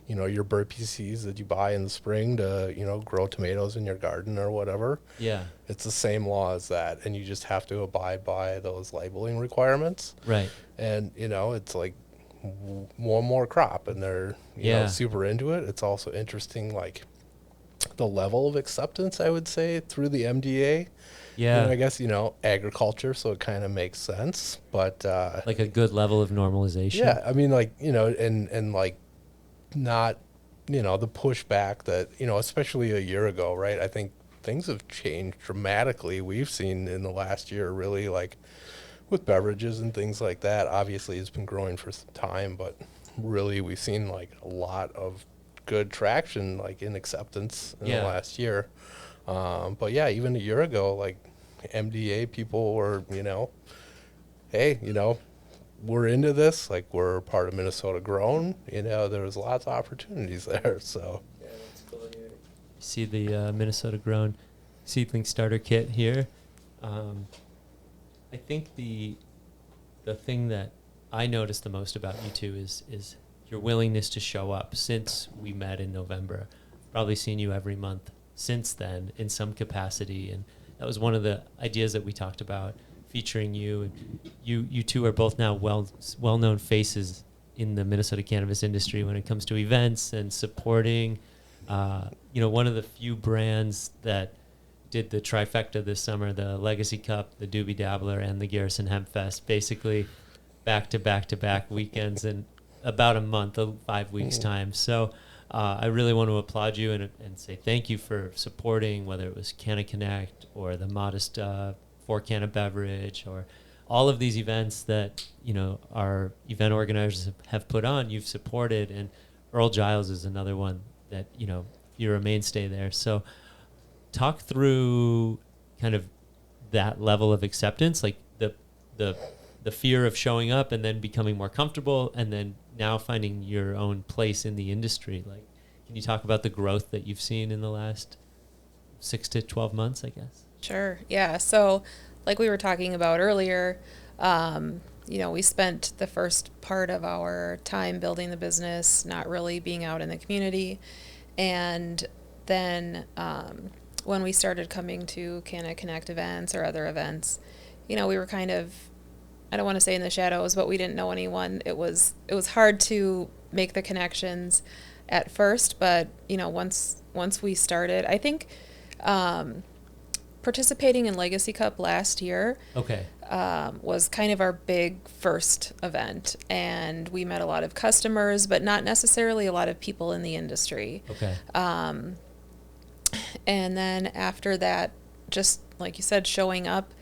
Speaker 6: your burpee seeds that you buy in the spring to, grow tomatoes in your garden or whatever,
Speaker 2: Yeah.
Speaker 6: it's the same law as that. And you just have to abide by those labeling requirements.
Speaker 2: Right.
Speaker 6: And, it's one more crop and they're,
Speaker 2: Yeah.
Speaker 6: super into it. It's also interesting, the level of acceptance, I would say, through the MDA.
Speaker 2: Yeah.
Speaker 6: I guess, agriculture, so it kind of makes sense. But,
Speaker 2: Like a good level of normalization.
Speaker 6: yeah, I mean, and not, the pushback that, especially a year ago, right? I think things have changed dramatically. We've seen in the last year, really, with beverages and things like that. Obviously, it's been growing for some time, but really, we've seen, a lot of good traction, in acceptance in the last year. But yeah, even a year ago, MDA people were, hey, we're into this. We're part of Minnesota Grown. There was lots of opportunities there. So
Speaker 2: Yeah, that's cool. You see the Minnesota Grown seedling starter kit here. I think the thing that I noticed the most about you two is your willingness to show up. Since we met in November, probably seen you every month since then in some capacity, and that was one of the ideas that we talked about, featuring you. And you two are both now well-known faces in the Minnesota cannabis industry when it comes to events and supporting. One of the few brands that did the trifecta this summer, the Legacy Cup, the Doobie Dabbler, and the Garrison Hemp Fest, basically back to back weekends in about a month, 5 weeks time. So I really want to applaud you and say thank you for supporting, whether it was Canna Connect or the Modest 4 Canna Beverage or all of these events that, our event organizers have put on, you've supported. And Earl Giles is another one that, you're a mainstay there. So talk through kind of that level of acceptance, like the fear of showing up and then becoming more comfortable and then now finding your own place in the industry. Can you talk about the growth that you've seen in the last 6 to 12 months, I guess?
Speaker 5: Sure. Yeah. So like we were talking about earlier, we spent the first part of our time building the business, not really being out in the community. And then when we started coming to Canna Connect events or other events, we were kind of, I don't want to say in the shadows, but we didn't know anyone. It was hard to make the connections at first, but once we started, I think participating in Legacy Cup last year
Speaker 2: Okay.
Speaker 5: was kind of our big first event, and we met a lot of customers, but not necessarily a lot of people in the industry.
Speaker 2: Okay.
Speaker 5: And then after that, just like you said, showing up,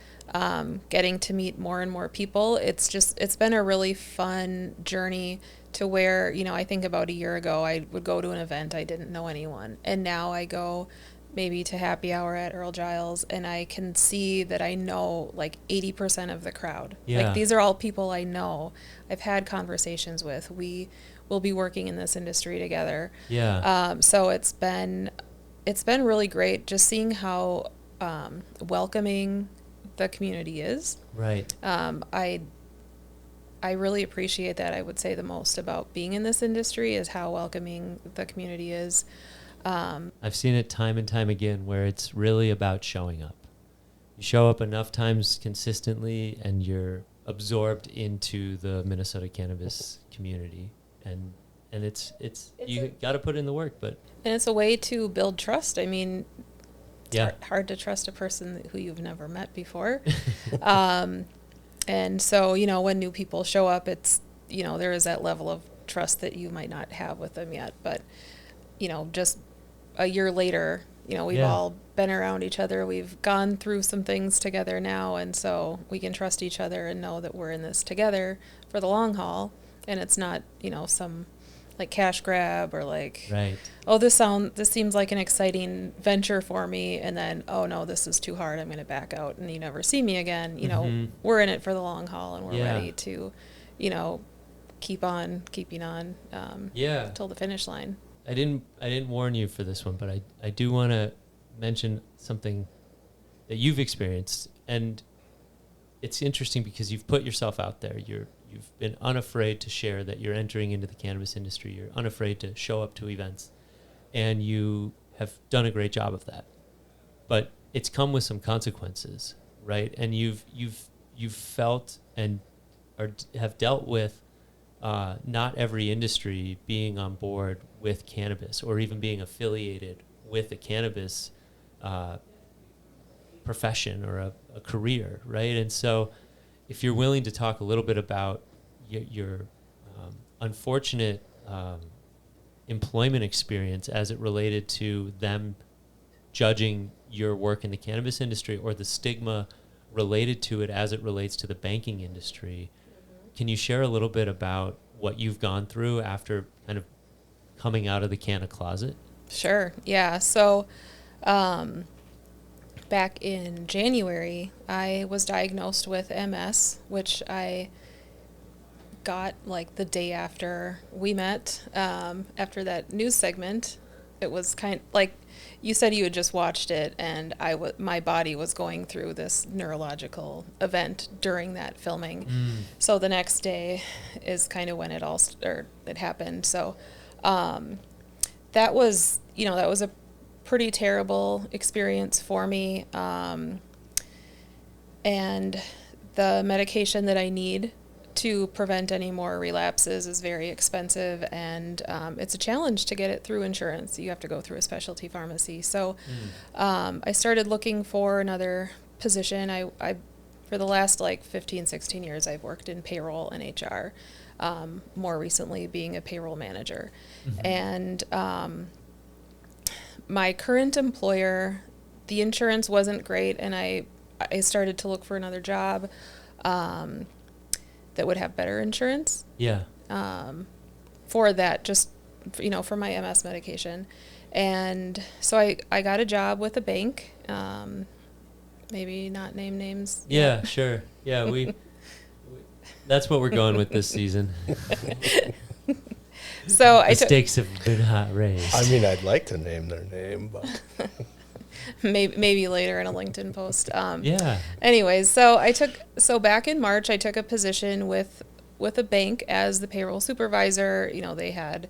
Speaker 5: getting to meet more and more people. It's been a really fun journey to where, I think about a year ago, I would go to an event, I didn't know anyone. And now I go maybe to happy hour at Earl Giles, and I can see that I know like 80% of the crowd.
Speaker 2: Yeah.
Speaker 5: Like, these are all people I know, I've had conversations with. We will be working in this industry together.
Speaker 2: Yeah.
Speaker 5: So it's been really great just seeing how welcoming the community is.
Speaker 2: Right.
Speaker 5: I really appreciate that. I would say the most about being in this industry is how welcoming the community is.
Speaker 2: I've seen it time and time again where it's really about showing up. You show up enough times consistently and you're absorbed into the Minnesota cannabis community, and it's you got to put in the work, but
Speaker 5: And it's a way to build trust. I mean, it's
Speaker 2: yeah.
Speaker 5: hard to trust a person who you've never met before. And so, when new people show up, it's, there is that level of trust that you might not have with them yet. But, just a year later, we've
Speaker 2: Yeah.
Speaker 5: all been around each other. We've gone through some things together now. And so we can trust each other and know that we're in this together for the long haul. And it's not, some like cash grab or like,
Speaker 2: Right.
Speaker 5: oh, this seems like an exciting venture for me, and then, oh no, this is too hard, I'm going to back out, and you never see me again.
Speaker 2: Mhm.
Speaker 5: We're in it for the long haul, and we're
Speaker 2: Yeah.
Speaker 5: ready to, keeping on
Speaker 2: Yeah.
Speaker 5: till the finish line.
Speaker 2: I didn't warn you for this one, but I do want to mention something that you've experienced, and it's interesting because you've put yourself out there. You've been unafraid to share that you're entering into the cannabis industry. You're unafraid to show up to events, and you have done a great job of that. But it's come with some consequences, right? And you've felt and have dealt with not every industry being on board with cannabis or even being affiliated with a cannabis profession or a career, right? And so if you're willing to talk a little bit about your unfortunate employment experience as it related to them judging your work in the cannabis industry, or the stigma related to it as it relates to the banking industry, can you share a little bit about what you've gone through after kind of coming out of the canna closet?
Speaker 5: Sure. Yeah. So, back in January, I was diagnosed with MS, which I got like the day after we met, after that news segment. It was kind of like you said you had just watched it, and my body was going through this neurological event during that filming. So the next day is kind of when it happened. So that was a pretty terrible experience for me. And the medication that I need to prevent any more relapses is very expensive, and it's a challenge to get it through insurance. You have to go through a specialty pharmacy. So I started looking for another position. I for the last 15, 16 years, I've worked in payroll and HR, more recently being a payroll manager. And my current employer, the insurance wasn't great, and I started to look for another job that would have better insurance.
Speaker 2: Yeah.
Speaker 5: For that, just, for my MS medication. And so I got a job with a bank, maybe not name names.
Speaker 2: Yeah, sure. Yeah, we that's what we're going with this season.
Speaker 5: So
Speaker 2: the stakes have been hot raised.
Speaker 6: I mean, I'd like to name their name, but
Speaker 5: maybe later in a LinkedIn post.
Speaker 2: Yeah.
Speaker 5: Anyways, so back in March, I took a position with a bank as the payroll supervisor. They had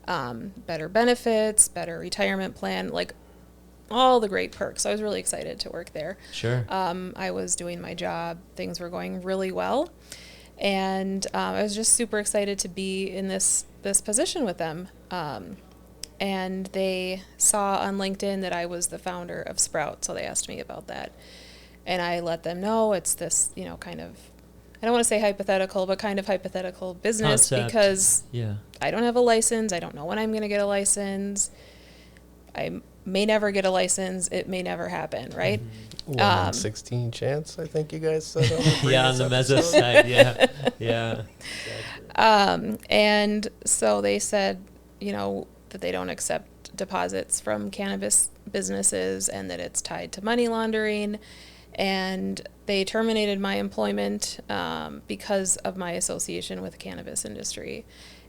Speaker 5: better benefits, better retirement plan, like all the great perks. I was really excited to work there.
Speaker 2: Sure.
Speaker 5: I was doing my job. Things were going really well. And I was just super excited to be in this position with them. and they saw on LinkedIn that I was the founder of Sprout, so they asked me about that. And I let them know it's this, kind of, I don't want to say hypothetical, but kind of hypothetical business
Speaker 2: Concept.
Speaker 5: because
Speaker 2: Yeah.
Speaker 5: I don't have a license. I don't know when I'm going to get a license. I may never get a license. It may never happen, right?
Speaker 6: 1 in 16 chance, I think you guys said. On the
Speaker 2: Yeah, on
Speaker 6: previous
Speaker 2: the mezzo
Speaker 6: episode.
Speaker 2: side. Yeah. Yeah.
Speaker 5: And so they said, that they don't accept deposits from cannabis businesses and that it's tied to money laundering. And they terminated my employment because of my association with the cannabis industry.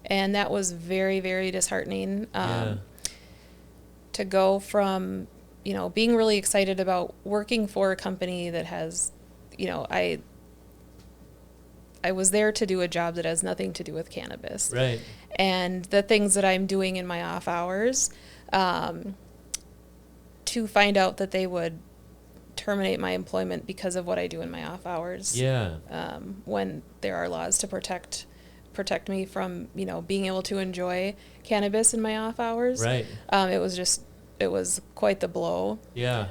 Speaker 5: And that was very, very disheartening.
Speaker 2: Yeah.
Speaker 5: To go from, being really excited about working for a company that has, I was there to do a job that has nothing to do with cannabis.
Speaker 2: Right.
Speaker 5: And the things that I'm doing in my off hours, to find out that they would terminate my employment because of what I do in my off hours.
Speaker 2: Yeah.
Speaker 5: When there are laws to protect me from, being able to enjoy cannabis in my off hours.
Speaker 2: Right.
Speaker 5: It was quite the blow.
Speaker 2: Yeah.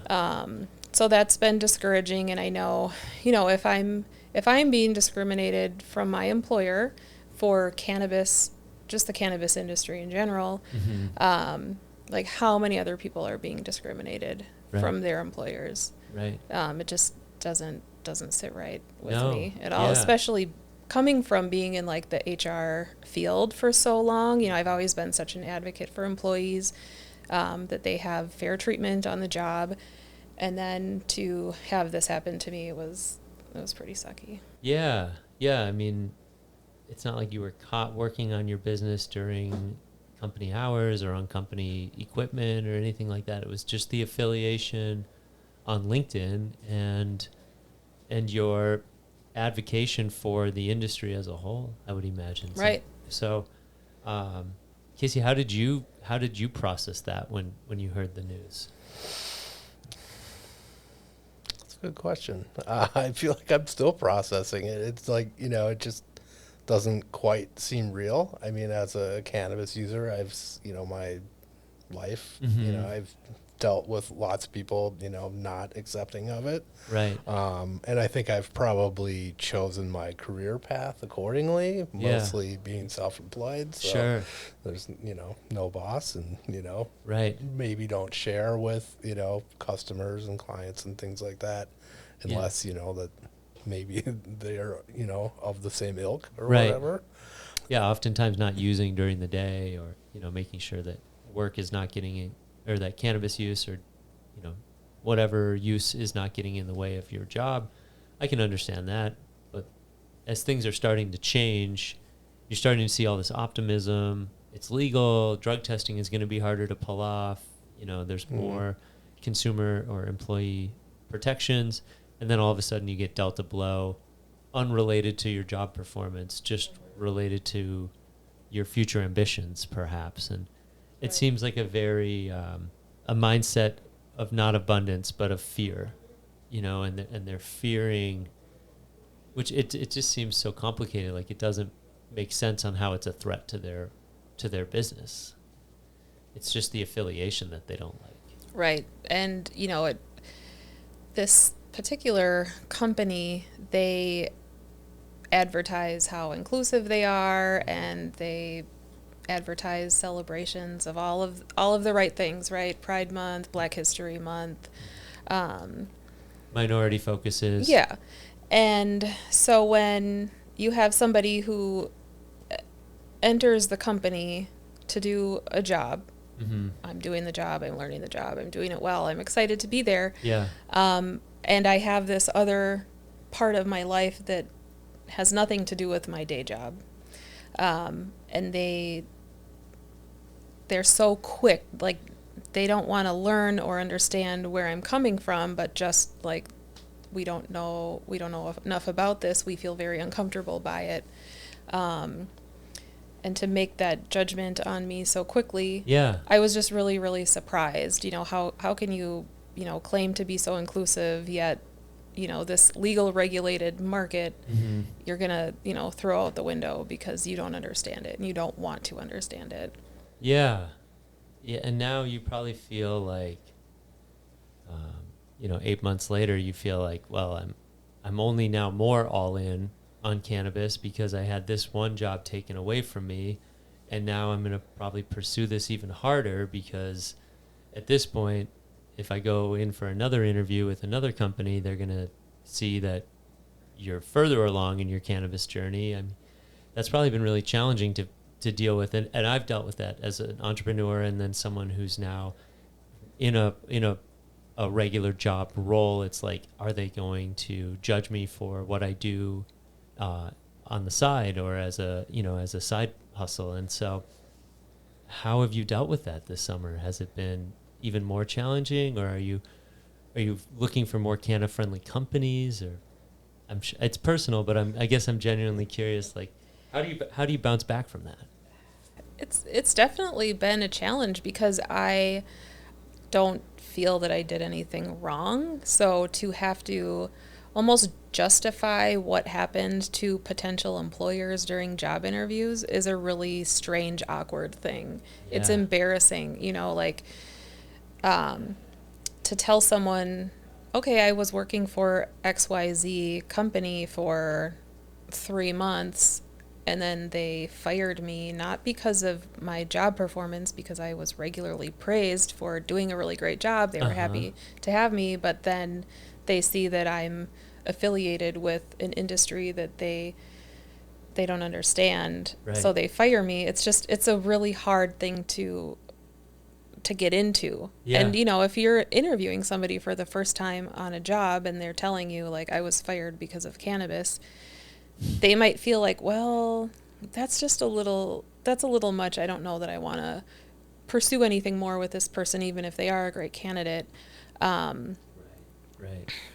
Speaker 5: So that's been discouraging. And I know, if I'm being discriminated from my employer for cannabis, just the cannabis industry in general, like how many other people are being discriminated from their employers.
Speaker 2: Right.
Speaker 5: It just doesn't sit right with
Speaker 2: No.
Speaker 5: me at all,
Speaker 2: Yeah.
Speaker 5: especially coming from being in like the HR field for so long. I've always been such an advocate for employees, that they have fair treatment on the job, and then to have this happen to me, it was pretty sucky.
Speaker 2: Yeah. Yeah. I mean, it's not like you were caught working on your business during company hours or on company equipment or anything like that. It was just the affiliation on LinkedIn and your advocation for the industry as a whole, I would imagine.
Speaker 5: Right.
Speaker 2: So, Kasey, how did you process that when you heard the news?
Speaker 6: That's a good question. I feel like I'm still processing it. It's like, it just doesn't quite seem real. I mean, as a cannabis user, my life, I've dealt with lots of people, not accepting of it.
Speaker 2: Right.
Speaker 6: And I think I've probably chosen my career path accordingly, mostly being self-employed. So
Speaker 2: Sure.
Speaker 6: there's, no boss and,
Speaker 2: Right.
Speaker 6: maybe don't share with, customers and clients and things like that unless, that maybe they're, of the same ilk or
Speaker 2: Right.
Speaker 6: whatever.
Speaker 2: Yeah, oftentimes not using during the day or, making sure that work is not getting in, or that cannabis use or, whatever use is not getting in the way of your job. I can understand that. But as things are starting to change, you're starting to see all this optimism. It's legal. Drug testing is going to be harder to pull off. There's more consumer or employee protections. And then all of a sudden you get dealt a blow unrelated to your job performance, just related to your future ambitions, perhaps. And it seems like a very a mindset of not abundance, but of fear, and they're fearing, which it just seems so complicated. Like it doesn't make sense on how it's a threat to their business. It's just the affiliation that they don't like.
Speaker 5: Right. And, this particular company, they advertise how inclusive they are, and they advertise celebrations of all of the right things, right? Pride Month, Black History Month.
Speaker 2: Minority focuses.
Speaker 5: Yeah. And so when you have somebody who enters the company to do a job, I'm doing the job, I'm learning the job, I'm doing it well, I'm excited to be there.
Speaker 2: Yeah.
Speaker 5: And I have this other part of my life that has nothing to do with my day job. And they're so quick, like they don't want to learn or understand where I'm coming from, but just like we don't know enough about this, we feel very uncomfortable by it. And to make that judgment on me so quickly,
Speaker 2: Yeah.
Speaker 5: I was just really, really surprised. How can you, claim to be so inclusive, yet, this legal regulated market, you're going to, throw out the window because you don't understand it and you don't want to understand it.
Speaker 2: Yeah. Yeah, and now you probably feel like, 8 months later, you feel like, well, I'm only now more all in on cannabis because I had this one job taken away from me, and now I'm going to probably pursue this even harder because at this point, if I go in for another interview with another company, they're going to see that you're further along in your cannabis journey. That's probably been really challenging to deal with, and I've dealt with that as an entrepreneur and then someone who's now in a regular job role. It's like, are they going to judge me for what I do on the side or as a side hustle? And so how have you dealt with that this summer? Has it been even more challenging, or are you looking for more canna friendly companies? Or it's personal, but I guess I'm genuinely curious, like, how do you bounce back from that?
Speaker 5: It's definitely been a challenge because I don't feel that I did anything wrong. So to have to almost justify what happened to potential employers during job interviews is a really strange, awkward thing. Yeah. It's embarrassing, to tell someone, okay, I was working for XYZ company for 3 months, and then they fired me, not because of my job performance, because I was regularly praised for doing a really great job. They were happy to have me, but then they see that I'm affiliated with an industry that they don't understand. Right. So they fire me. It's a really hard thing to get into. Yeah. And, if you're interviewing somebody for the first time on a job and they're telling you, like, I was fired because of cannabis, they might feel like, well, that's a little much. I don't know that I want to pursue anything more with this person, even if they are a great candidate.
Speaker 2: Right.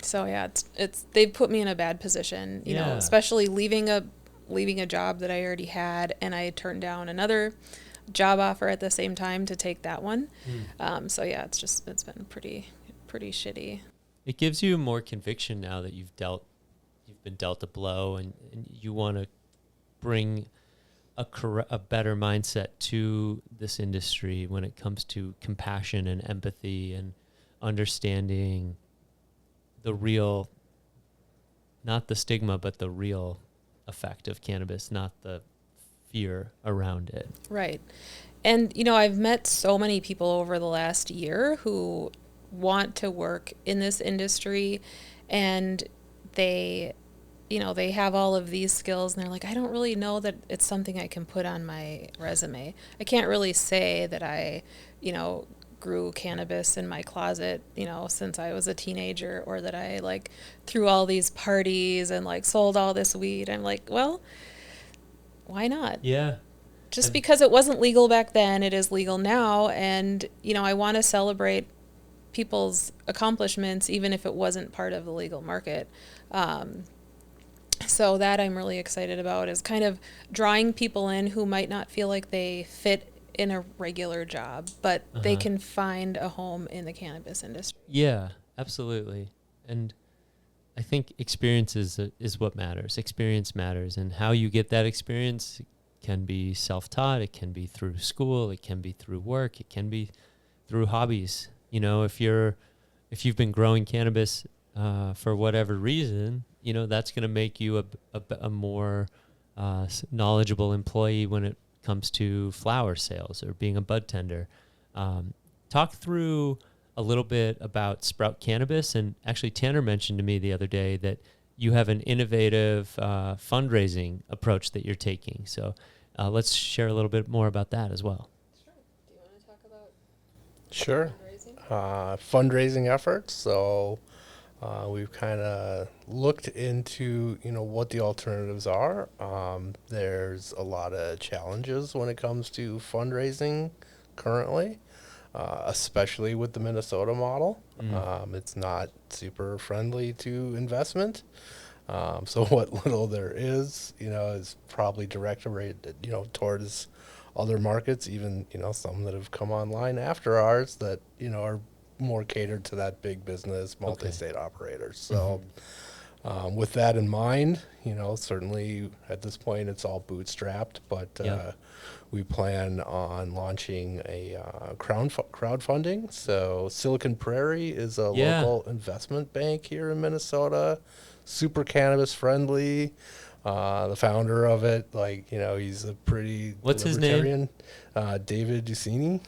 Speaker 5: So yeah, it's they've put me in a bad position, you know, especially leaving a job that I already had, and I turned down another job offer at the same time to take that one. So yeah, it's been pretty shitty.
Speaker 2: It gives you more conviction now that you've been dealt a blow, and you want to bring a better mindset to this industry when it comes to compassion and empathy and understanding the real, not the stigma, but the real effect of cannabis, not the fear around it.
Speaker 5: Right. And, I've met so many people over the last year who want to work in this industry, and they have all of these skills, and they're like, I don't really know that it's something I can put on my resume. I can't really say that I, grew cannabis in my closet, since I was a teenager, or that I threw all these parties and sold all this weed. I'm like, well, why not?
Speaker 2: Yeah.
Speaker 5: Just because it wasn't legal back then, it is legal now. And, I want to celebrate people's accomplishments, even if it wasn't part of the legal market. So that I'm really excited about is kind of drawing people in who might not feel like they fit in a regular job, but they can find a home in the cannabis industry.
Speaker 2: Yeah, absolutely. And I think experience is what matters. Experience matters, and how you get that experience can be self-taught. It can be through school. It can be through work. It can be through hobbies. If you've been growing cannabis for whatever reason, that's going to make you a more knowledgeable employee when it comes to flower sales or being a bud tender. Talk through a little bit about Sprout Cannabis. And actually, Tanner mentioned to me the other day that you have an innovative fundraising approach that you're taking. So let's share a little bit more about that as well.
Speaker 5: Sure. Do you want to talk about
Speaker 6: Sure.
Speaker 5: fundraising?
Speaker 6: Fundraising efforts. So we've kind of looked into, what the alternatives are. There's a lot of challenges when it comes to fundraising currently, especially with the Minnesota model. It's not super friendly to investment. So what little there is probably directed, towards other markets, even, some that have come online after ours that, are more catered to that big business multi-state operators. So With that in mind, certainly at this point it's all bootstrapped, but we plan on launching a crowdfunding. So Silicon Prairie is a local investment bank here in Minnesota, super cannabis friendly. The founder of it, he's a pretty
Speaker 2: What's
Speaker 6: libertarian. His name? David Ducini.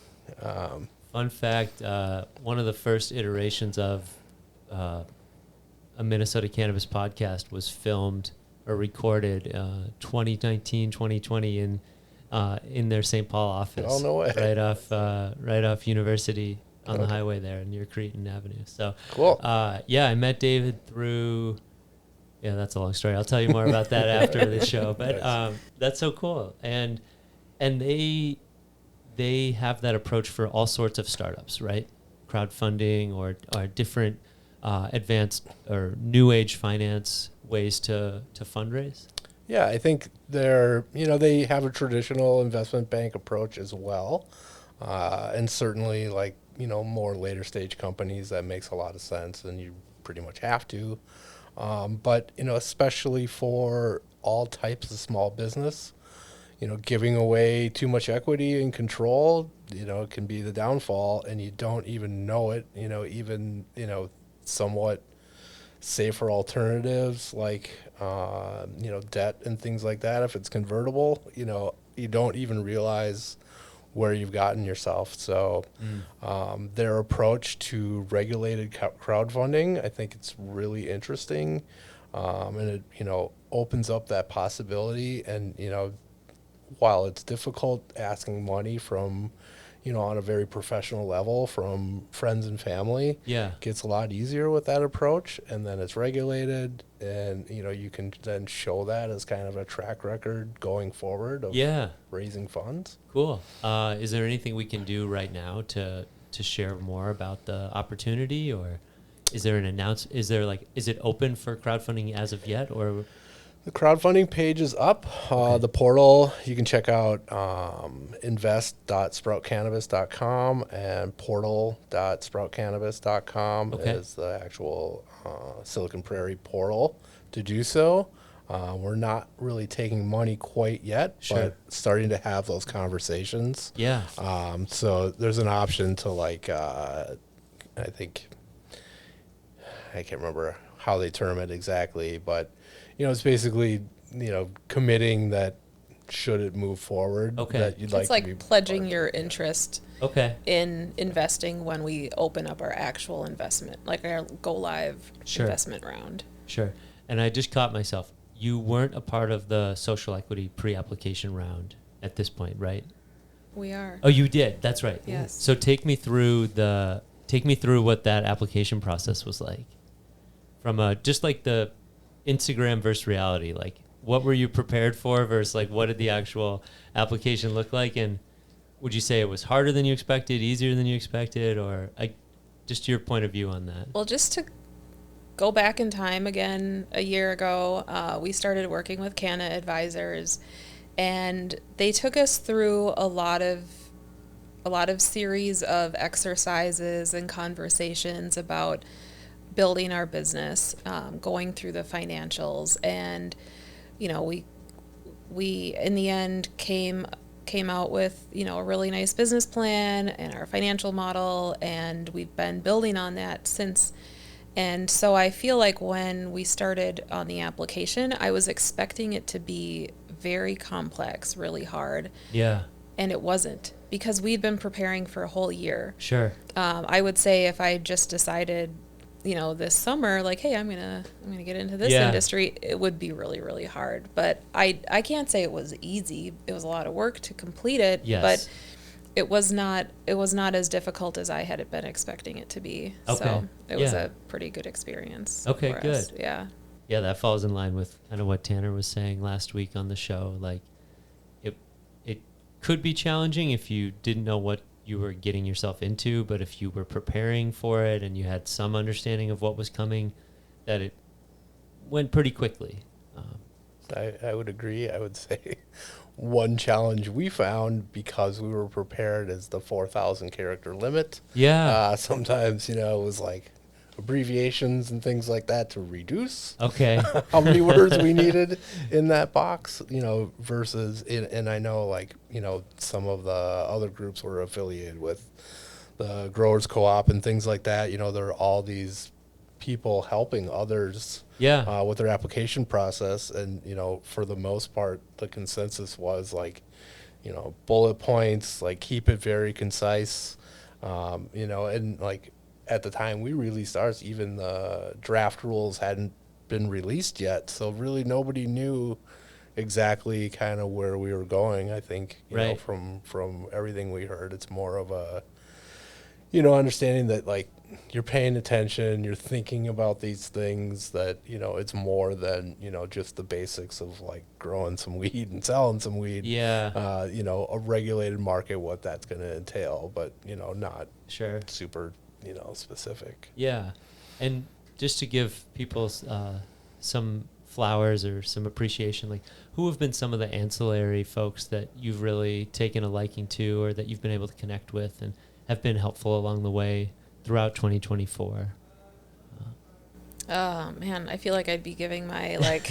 Speaker 2: Fun fact, one of the first iterations of a Minnesota Cannabis podcast was filmed or recorded 2019, 2020 in their St. Paul office.
Speaker 6: Oh, no way.
Speaker 2: Right off University on the highway there near Cretin Avenue. So
Speaker 6: cool.
Speaker 2: I met David through... Yeah, that's a long story. I'll tell you more about that after the show. But
Speaker 6: Nice.
Speaker 2: That's so cool. And they have that approach for all sorts of startups, right? Crowdfunding or different advanced or new age finance ways to fundraise.
Speaker 6: Yeah, I think they have a traditional investment bank approach as well. And certainly more later stage companies, that makes a lot of sense and you pretty much have to. But especially for all types of small business, giving away too much equity and control, can be the downfall, and you don't even know it. Even somewhat safer alternatives like debt and things like that. If it's convertible, you don't even realize where you've gotten yourself. So their approach to regulated crowdfunding, I think it's really interesting. And it, opens up that possibility. And, while it's difficult asking money from, on a very professional level from friends and family,
Speaker 2: Yeah.
Speaker 6: gets a lot easier with that approach. And then it's regulated, and, you can then show that as kind of a track record going forward of raising funds.
Speaker 2: Cool. Is there anything we can do right now to share more about the opportunity, or is there an announcement? Is it open for crowdfunding as of yet, or?
Speaker 6: The crowdfunding page is up. The portal, you can check out invest.sproutcannabis.com and portal.sproutcannabis.com is the actual Silicon Prairie portal to do so. We're not really taking money quite yet, but starting to have those conversations.
Speaker 2: Yeah.
Speaker 6: So there's an option to I think, I can't remember how they term it exactly, but it's basically, committing that should it move forward, that you'd
Speaker 5: It's
Speaker 6: like to be
Speaker 5: pledging your interest
Speaker 2: Okay.
Speaker 5: in investing when we open up our actual investment, like our go live investment round.
Speaker 2: Sure. And I just caught myself. You weren't a part of the social equity pre-application round at this point, right?
Speaker 5: We are.
Speaker 2: Oh, you did. That's right.
Speaker 5: Yes.
Speaker 2: So take me through what that application process was like, from just like the Instagram versus reality. Like, what were you prepared for versus what did the actual application look like? And would you say it was harder than you expected, easier than you expected, or just your point of view on that?
Speaker 5: Well, just to go back in time again, a year ago, we started working with Canna Advisors, and they took us through a lot of series of exercises and conversations about building our business, going through the financials, and we in the end came out with a really nice business plan and our financial model, and we've been building on that since. And so I feel like when we started on the application, I was expecting it to be very complex, really hard.
Speaker 2: Yeah.
Speaker 5: And it wasn't, because we'd been preparing for a whole year.
Speaker 2: Sure.
Speaker 5: I would say if I just decided, this summer, hey, I'm gonna get into this industry, it would be really, really hard. But I can't say it was easy. It was a lot of work to complete it.
Speaker 2: Yes.
Speaker 5: But it was not as difficult as I had been expecting it to be.
Speaker 2: Okay.
Speaker 5: So it was a pretty good experience.
Speaker 2: Okay,
Speaker 5: for
Speaker 2: good.
Speaker 5: us. Yeah.
Speaker 2: Yeah, that falls in line with kind of what Tanner was saying last week on the show. It could be challenging if you didn't know what you were getting yourself into, but if you were preparing for it and you had some understanding of what was coming, that it went pretty quickly.
Speaker 6: I would agree. I would say one challenge we found, because we were prepared, is the 4,000 character limit.
Speaker 2: Yeah.
Speaker 6: Sometimes, it was a abbreviations and things like that to reduce
Speaker 2: Okay.
Speaker 6: how many words we needed in that box, versus, and I know, like, some of the other groups were affiliated with the Growers Co-op and things like that. There are all these people helping others
Speaker 2: Yeah.
Speaker 6: with their application process. And, for the most part, the consensus was like, bullet points, like keep it very concise, and like at the time we released ours, even the draft rules hadn't been released yet. So really nobody knew exactly kind of where we were going. I think,
Speaker 2: Right.
Speaker 6: From everything we heard, it's more of a, understanding that, like, you're paying attention, you're thinking about these things, that, it's more than, just the basics of like growing some weed and selling some weed.
Speaker 2: Yeah.
Speaker 6: A regulated market, what that's going to entail, but, not
Speaker 2: Sure.
Speaker 6: super, specific.
Speaker 2: Yeah. And just to give people some flowers or some appreciation, like, who have been some of the ancillary folks that you've really taken a liking to, or that you've been able to connect with and have been helpful along the way throughout 2024?
Speaker 5: Oh man, I feel like I'd be giving my like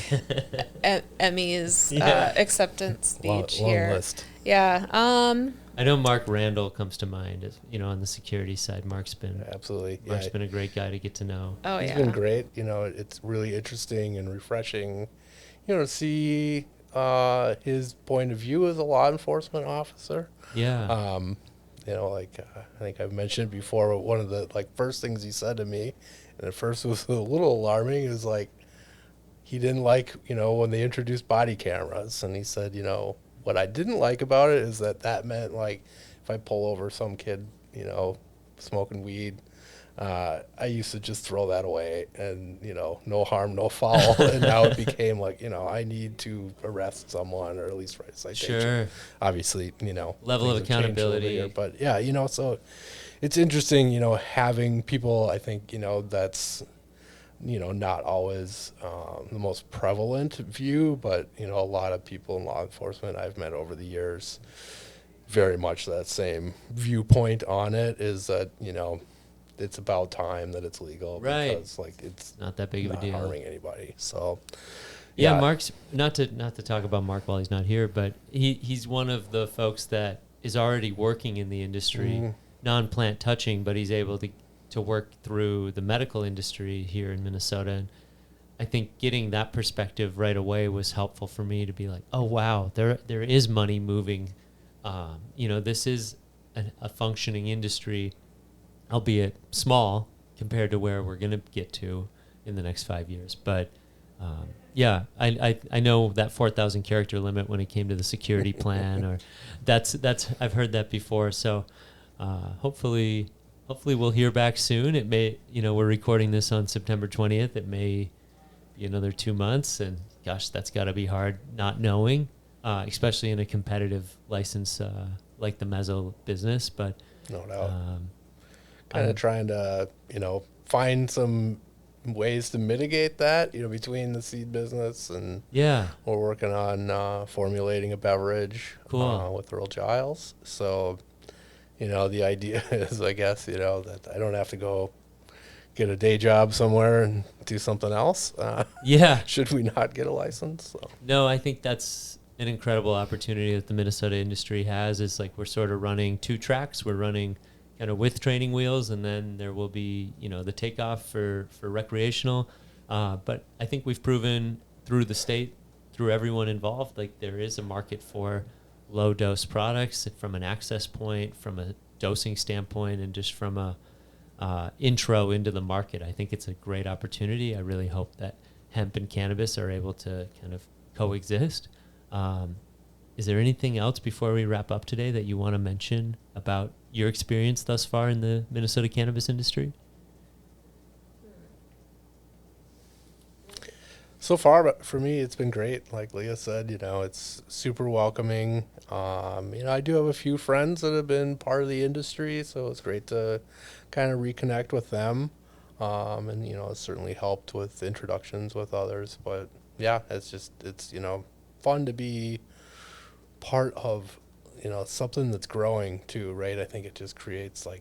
Speaker 5: Emmys
Speaker 2: Yeah.
Speaker 5: acceptance
Speaker 6: Long
Speaker 5: speech here.
Speaker 6: list.
Speaker 5: Yeah.
Speaker 2: I know Mark Randall comes to mind as, on the security side. Mark's been
Speaker 6: Absolutely.
Speaker 2: Mark's been a great guy to get to know.
Speaker 5: Oh
Speaker 6: He's
Speaker 5: yeah.
Speaker 6: been great. It's really interesting and refreshing, to see his point of view as a law enforcement officer.
Speaker 2: Yeah.
Speaker 6: I think I've mentioned before, but one of the first things he said to me, and at first was a little alarming, is like he didn't like, when they introduced body cameras, and he said, what I didn't like about it is that meant, like, if I pull over some kid, smoking weed, I used to just throw that away and, no harm, no foul. And now it became like, I need to arrest someone or at least write a citation.
Speaker 2: Sure.
Speaker 6: Obviously,
Speaker 2: Level of
Speaker 6: things have changed over the
Speaker 2: accountability.
Speaker 6: year, but yeah, so it's interesting, having people, I think, that's, not always the most prevalent view, but, a lot of people in law enforcement I've met over the years, very much that same viewpoint on it, is that, it's about time that it's legal,
Speaker 2: Right.
Speaker 6: because it's
Speaker 2: Not that big of a
Speaker 6: not
Speaker 2: deal.
Speaker 6: harming anybody. So
Speaker 2: Yeah, Mark's not to talk about Mark while he's not here, but he's one of the folks that is already working in the industry, non-plant touching, but he's able to work through the medical industry here in Minnesota. And I think getting that perspective right away was helpful for me to be like, oh wow, there is money moving. This is a functioning industry, albeit small compared to where we're going to get to in the next 5 years. But I know that 4,000 character limit when it came to the security plan, or that's I've heard that before. So hopefully we'll hear back soon. It may, we're recording this on September 20th. It may be another 2 months, and gosh, that's got to be hard not knowing, especially in a competitive license like the mezzo business. But
Speaker 6: no doubt. Kind of trying to, find some ways to mitigate that, between the seed business, and
Speaker 2: yeah,
Speaker 6: we're working on formulating a beverage
Speaker 2: Cool.
Speaker 6: with Earl Giles. So, the idea is, I guess, that I don't have to go get a day job somewhere and do something else.
Speaker 2: yeah.
Speaker 6: Should we not get a license? So.
Speaker 2: No, I think that's an incredible opportunity that the Minnesota industry has. Is like we're sort of running two tracks. We're running kind of with training wheels, and then there will be, the takeoff for recreational. But I think we've proven through the state, through everyone involved, like there is a market for low dose products from an access point, from a dosing standpoint, and just from a intro into the market. I think it's a great opportunity. I really hope that hemp and cannabis are able to kind of coexist. Is there anything else before we wrap up today that you want to mention about your experience thus far in the Minnesota cannabis industry?
Speaker 6: So far, for me, it's been great. Like Leah said, it's super welcoming. I do have a few friends that have been part of the industry, so it's great to kind of reconnect with them. And, it's certainly helped with introductions with others. But, yeah, it's fun to be part of, something that's growing too, right? I think it just creates, like,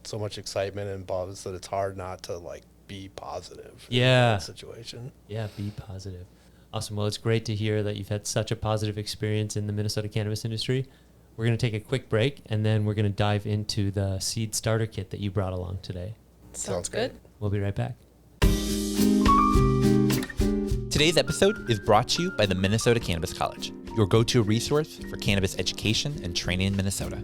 Speaker 6: so much excitement and buzz that it's hard not to, like, be positive
Speaker 2: Yeah.
Speaker 6: in that situation.
Speaker 2: Yeah, be positive. Awesome. Well, it's great to hear that you've had such a positive experience in the Minnesota cannabis industry. We're going to take a quick break, and then we're going to dive into the seed starter kit that you brought along today.
Speaker 6: Sounds
Speaker 5: good.
Speaker 2: We'll be right back.
Speaker 1: Today's episode is brought to you by the Minnesota Cannabis College, your go-to resource for cannabis education and training in Minnesota.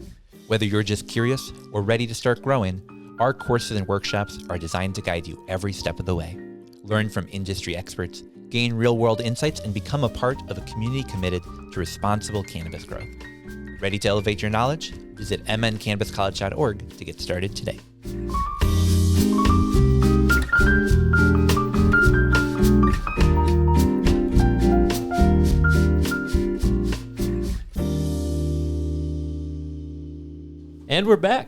Speaker 1: Whether you're just curious or ready to start growing, our courses and workshops are designed to guide you every step of the way. Learn from industry experts, gain real-world insights, and become a part of a community committed to responsible cannabis growth. Ready to elevate your knowledge? Visit mncannabiscollege.org to get started today.
Speaker 2: And we're back.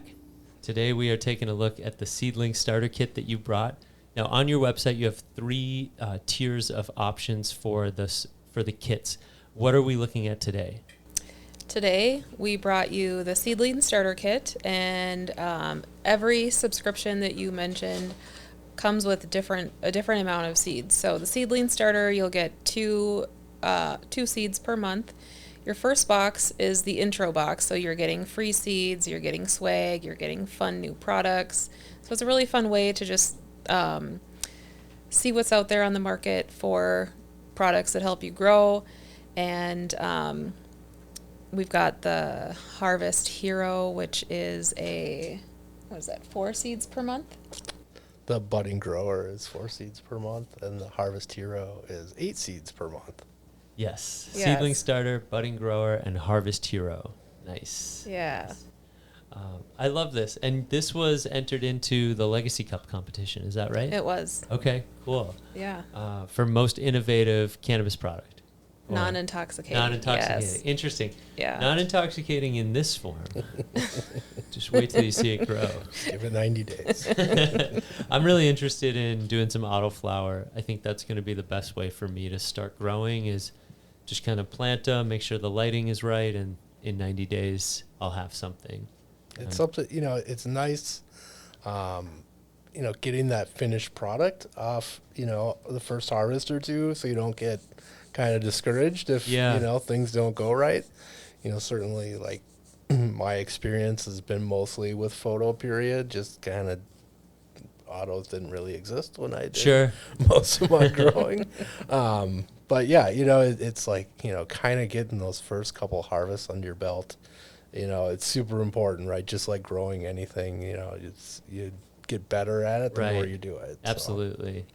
Speaker 2: Today we are taking a look at the seedling starter kit that you brought. Now on your website you have 3 tiers of options for the kits. What are we looking at today? Today
Speaker 5: we brought you the seedling starter kit, and every subscription that you mentioned comes with a different amount of seeds. So the seedling starter, you'll get two seeds per month. Your first box is the intro box, so you're getting free seeds, you're getting swag, you're getting fun new products. So it's a really fun way to just see what's out there on the market for products that help you grow. And we've got the Harvest Hero, which is 4 seeds per month?
Speaker 6: The budding grower is 4 seeds per month, and the Harvest Hero is 8 seeds per month.
Speaker 2: Yes.
Speaker 5: Yes.
Speaker 2: Seedling starter, budding grower, and Harvest Hero. Nice.
Speaker 5: Yeah.
Speaker 2: I love this. And this was entered into the Legacy Cup competition. Is that right?
Speaker 5: It was.
Speaker 2: Okay, cool.
Speaker 5: Yeah.
Speaker 2: For most innovative cannabis product. Or
Speaker 5: Non-intoxicating.
Speaker 2: Non-intoxicating.
Speaker 5: Yes.
Speaker 2: Interesting.
Speaker 5: Yeah.
Speaker 2: Non-intoxicating in this form. Just wait till you see it grow.
Speaker 6: Give it 90 days.
Speaker 2: I'm really interested in doing some auto flower. I think that's going to be the best way for me to start growing, is just kind of plant them, make sure the lighting is right, and in 90 days I'll have something.
Speaker 6: It's something, it's nice, getting that finished product off, the first harvest or two, so you don't get kind of discouraged if, things don't go right. Certainly, like, my experience has been mostly with photo period, just kind of autos didn't really exist when I did most of my growing. But yeah, it's like, kind of getting those first couple harvests under your belt, it's super important, right? Just like growing anything, you get better at it the more you do it.
Speaker 2: Absolutely.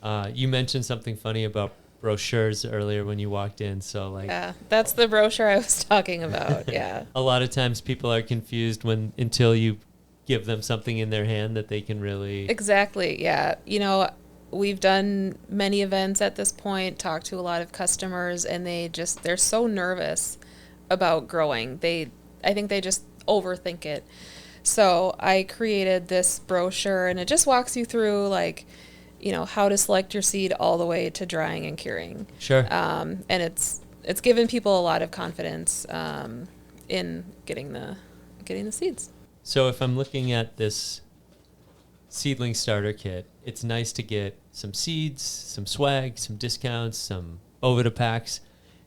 Speaker 2: So. You mentioned something funny about brochures earlier when you walked in. So
Speaker 5: yeah, that's the brochure I was talking about. Yeah.
Speaker 2: A lot of times people are confused until you give them something in their hand that they can really.
Speaker 5: Exactly. Yeah. We've done many events at this point, talked to a lot of customers, and they're so nervous about growing. I think they just overthink it. So I created this brochure, and it just walks you through how to select your seed all the way to drying and curing.
Speaker 2: Sure.
Speaker 5: And it's given people a lot of confidence in getting the seeds.
Speaker 2: So if I'm looking at this seedling starter kit, it's nice to get some seeds, some swag, some discounts, some Ovida packs.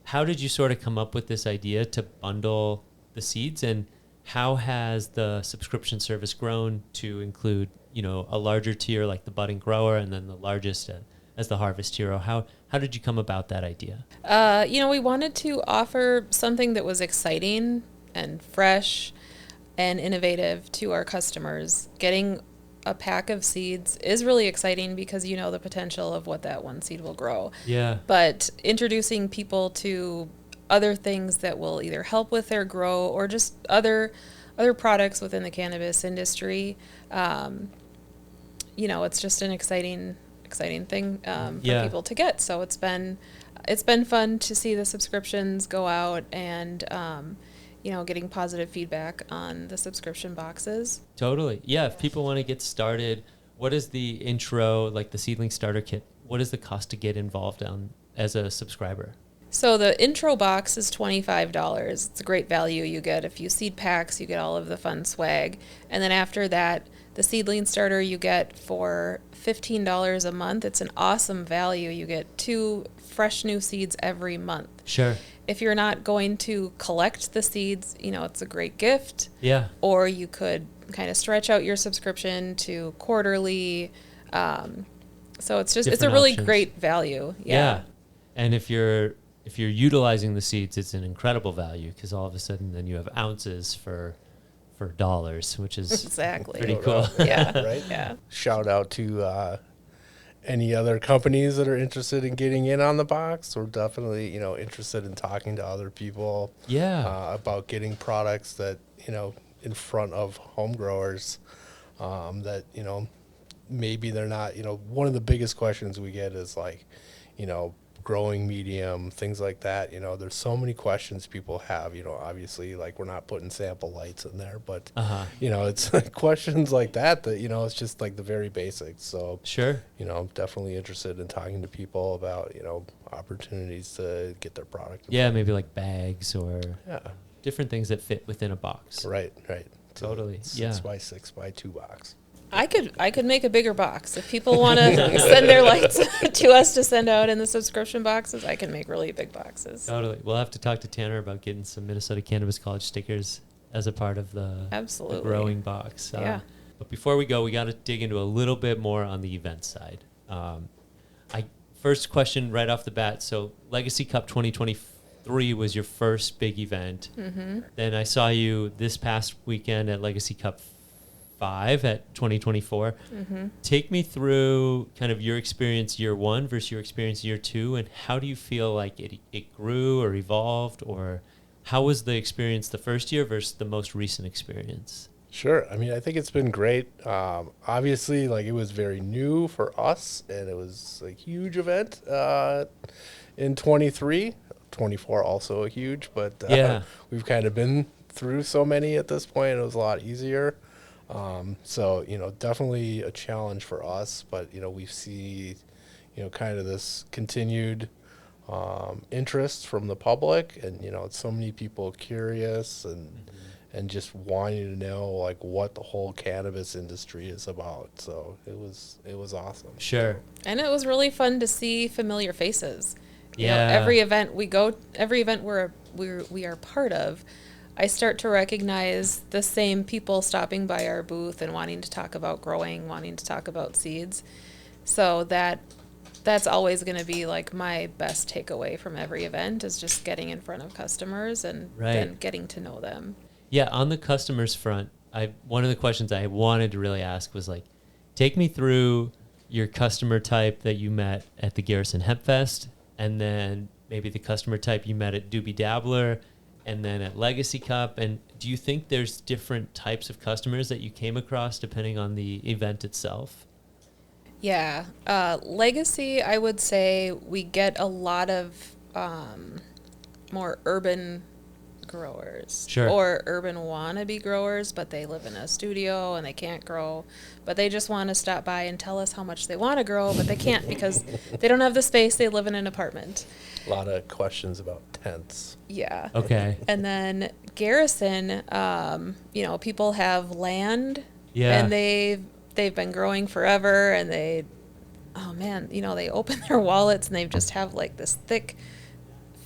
Speaker 2: How did you sort of come up with this idea to bundle the seeds, and how has the subscription service grown to include, a larger tier like the budding grower, and then the largest as the Harvest Hero? How did you come about that idea?
Speaker 5: We wanted to offer something that was exciting and fresh and innovative to our customers. Getting a pack of seeds is really exciting because the potential of what that one seed will grow.
Speaker 2: Yeah.
Speaker 5: But introducing people to other things that will either help with their grow or just other products within the cannabis industry, it's just an exciting thing for people to get. So it's been fun to see the subscriptions go out and getting positive feedback on the subscription boxes.
Speaker 2: Totally. Yeah. If people want to get started, what is the intro, like the seedling starter kit? What is the cost to get involved on as a subscriber?
Speaker 5: So the intro box is $25. It's a great value. You get a few seed packs, you get all of the fun swag. And then after that, The seedling starter you get for $15 a month. It's an awesome value. You get 2 fresh new seeds every month.
Speaker 2: Sure.
Speaker 5: If you're not going to collect the seeds, it's a great gift.
Speaker 2: Yeah.
Speaker 5: Or you could kind of stretch out your subscription to quarterly. So it's just, it's a
Speaker 2: Different
Speaker 5: really
Speaker 2: options.
Speaker 5: great value.
Speaker 2: Yeah. And if you're utilizing the seeds, it's an incredible value, because all of a sudden then you have ounces for dollars, which is
Speaker 5: Exactly.
Speaker 2: pretty cool.
Speaker 5: Yeah.
Speaker 6: Right?
Speaker 5: Yeah.
Speaker 6: Shout out to any other companies that are interested in getting in on the box. We're definitely, interested in talking to other people
Speaker 2: Yeah.
Speaker 6: about getting products that, in front of home growers that, maybe they're not, one of the biggest questions we get is like, growing medium, things like that. There's so many questions people have, obviously, like, we're not putting sample lights in there, but, it's like questions like that, it's just like the very basics. So,
Speaker 2: Sure.
Speaker 6: I'm definitely interested in talking to people about, opportunities to get their product.
Speaker 2: Yeah, maybe like bags or
Speaker 6: Yeah.
Speaker 2: different things that fit within a box.
Speaker 6: Right.
Speaker 2: Totally.
Speaker 6: So
Speaker 2: Yeah.
Speaker 6: 6x6 by 2 box.
Speaker 5: I could make a bigger box. If people want to send their lights to us to send out in the subscription boxes, I can make really big boxes.
Speaker 2: Totally. We'll have to talk to Tanner about getting some Minnesota Cannabis College stickers as a part of the
Speaker 5: Absolutely.
Speaker 2: growing box.
Speaker 5: Yeah.
Speaker 2: But before we go, we got to dig into a little bit more on the event side. First question right off the bat. So Legacy Cup 2023 was your first big event.
Speaker 5: Mm-hmm.
Speaker 2: Then I saw you this past weekend at Legacy Cup 5 at 2024.
Speaker 5: Mm-hmm.
Speaker 2: Take me through kind of your experience year 1 versus your experience year 2, and how do you feel like it grew or evolved, or how was the experience the first year versus the most recent experience?
Speaker 6: Sure. I mean, I think it's been great. Obviously, like, it was very new for us, and it was a huge event in 23. 24 also a huge, but we've kind of been through so many at this point. It was a lot easier. So, definitely a challenge for us, but, we see, kind of this continued interest from the public, and, so many people curious and just wanting to know, like, what the whole cannabis industry is about. So it was awesome.
Speaker 2: Sure.
Speaker 5: And it was really fun to see familiar faces. You know,
Speaker 2: Yeah.
Speaker 5: every event we are part of, I start to recognize the same people stopping by our booth and wanting to talk about growing, wanting to talk about seeds. So that's always going to be like my best takeaway from every event, is just getting in front of customers and then getting to know them.
Speaker 2: Yeah, on the customers front, one of the questions I wanted to really ask was, like, take me through your customer type that you met at the Garrison Hemp Fest, and then maybe the customer type you met at Dabbler, and then at Legacy Cup. And do you think there's different types of customers that you came across depending on the event itself?
Speaker 5: Yeah. Legacy, I would say we get a lot of more urban growers.
Speaker 2: Sure.
Speaker 5: Or urban wannabe growers, but they live in a studio and they can't grow. But they just want to stop by and tell us how much they want to grow, but they can't because they don't have the space. They live in an apartment.
Speaker 6: A lot of questions about tents.
Speaker 5: Yeah.
Speaker 2: Okay.
Speaker 5: And then Garrison, people have land.
Speaker 2: Yeah.
Speaker 5: And they've been growing forever, and they open their wallets and they just have like this thick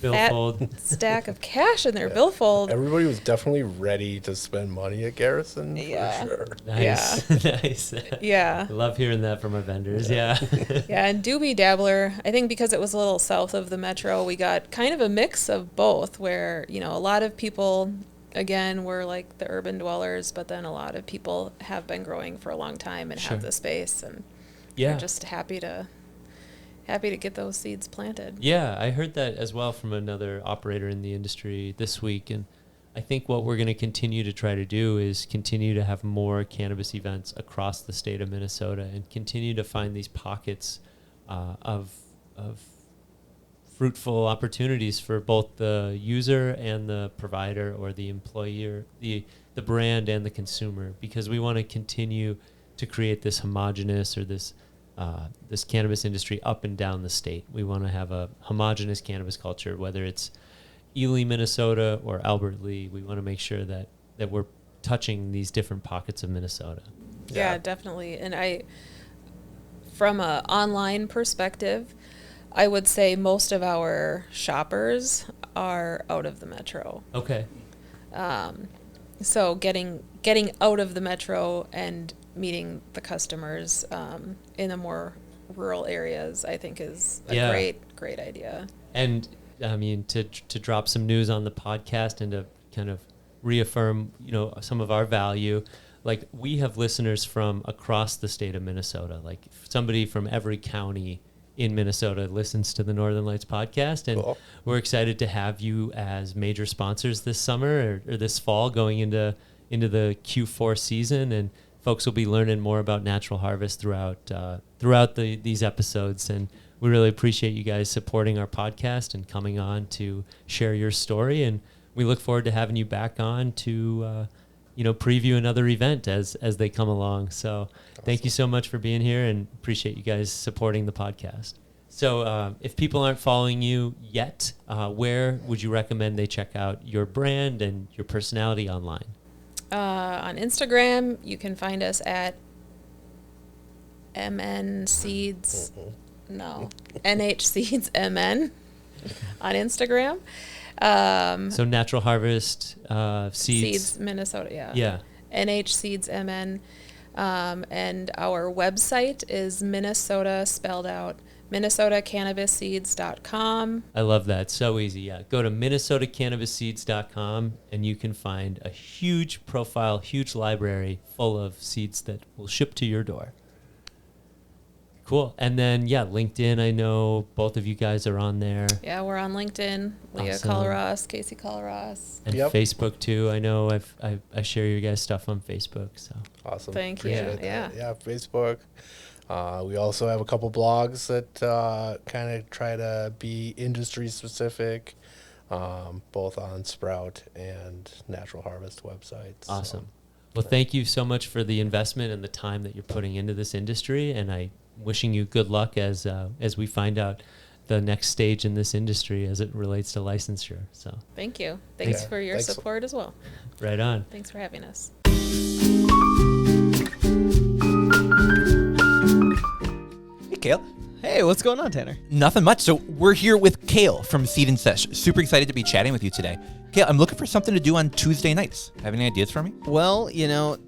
Speaker 2: Billfold.
Speaker 5: fat stack of cash in their billfold.
Speaker 6: Everybody was definitely ready to spend money at Garrison,
Speaker 5: Yeah.
Speaker 6: for sure.
Speaker 2: Nice. Nice.
Speaker 5: Yeah.
Speaker 2: I love hearing that from our vendors. Yeah.
Speaker 5: Yeah, and Dabbler, I think because it was a little south of the metro, we got kind of a mix of both, where, a lot of people, again, were like the urban dwellers, but then a lot of people have been growing for a long time and
Speaker 2: Sure.
Speaker 5: have the space, and
Speaker 2: Yeah.
Speaker 5: they're just happy to get those seeds planted.
Speaker 2: Yeah, I heard that as well from another operator in the industry this week. And I think what we're going to continue to try to do is continue to have more cannabis events across the state of Minnesota, and continue to find these pockets of fruitful opportunities for both the user and the provider, or the employer, the brand and the consumer, because we want to continue to create this homogenous, or this cannabis industry up and down the state. We want to have a homogenous cannabis culture, whether it's Ely, Minnesota, or Albert Lee. We want to make sure that we're touching these different pockets of Minnesota.
Speaker 5: Yeah, definitely. And from a online perspective, I would say most of our shoppers are out of the metro.
Speaker 2: Okay.
Speaker 5: So getting out of the metro and meeting the customers in the more rural areas, I think, is a great idea.
Speaker 2: And I mean, to drop some news on the podcast and to kind of reaffirm, some of our value. Like, we have listeners from across the state of Minnesota. Like, somebody from every county in Minnesota listens to the Northern Lights podcast, and we're excited to have you as major sponsors this summer or this fall, going into the Q4 season. And folks will be learning more about Natural Harvest throughout these episodes. And we really appreciate you guys supporting our podcast and coming on to share your story. And we look forward to having you back on to preview another event as they come along. So thank you so much for being here, and appreciate you guys supporting the podcast. So if people aren't following you yet, where would you recommend they check out your brand and your personality online?
Speaker 5: On Instagram, you can find us at NH Seeds MN on Instagram.
Speaker 2: So Natural Harvest Seeds
Speaker 5: Minnesota,
Speaker 2: yeah.
Speaker 5: NH Seeds MN. And our website is Minnesota, spelled out, MinnesotaCannabisSeeds.com.
Speaker 2: I love that. So easy. Yeah. Go to MinnesotaCannabisSeeds.com and you can find a huge profile, huge library full of seeds that will ship to your door. Cool. And then, LinkedIn, I know both of you guys are on there.
Speaker 5: Yeah, we're on LinkedIn. Leah Kollross, Kasey Kollross.
Speaker 2: And Facebook too. I know I share your guys' stuff on Facebook. So
Speaker 6: awesome.
Speaker 5: Thank you.
Speaker 6: Yeah, Facebook. We also have a couple blogs that kind of try to be industry specific, both on Sprout and Natural Harvest websites.
Speaker 2: Awesome. So. Well, thank you so much for the investment and the time that you're putting into this industry, and I wishing you good luck as we find out the next stage in this industry as it relates to licensure. So
Speaker 5: thank you. Thanks for your support as well.
Speaker 2: Right on.
Speaker 5: Thanks for having us.
Speaker 1: Hey, Kale.
Speaker 4: Hey, what's going on, Tanner?
Speaker 1: Nothing much. So we're here with Kale from Seed and Sesh. Super excited to be chatting with you today. Kale, I'm looking for something to do on Tuesday nights. Have any ideas for me?
Speaker 4: Well,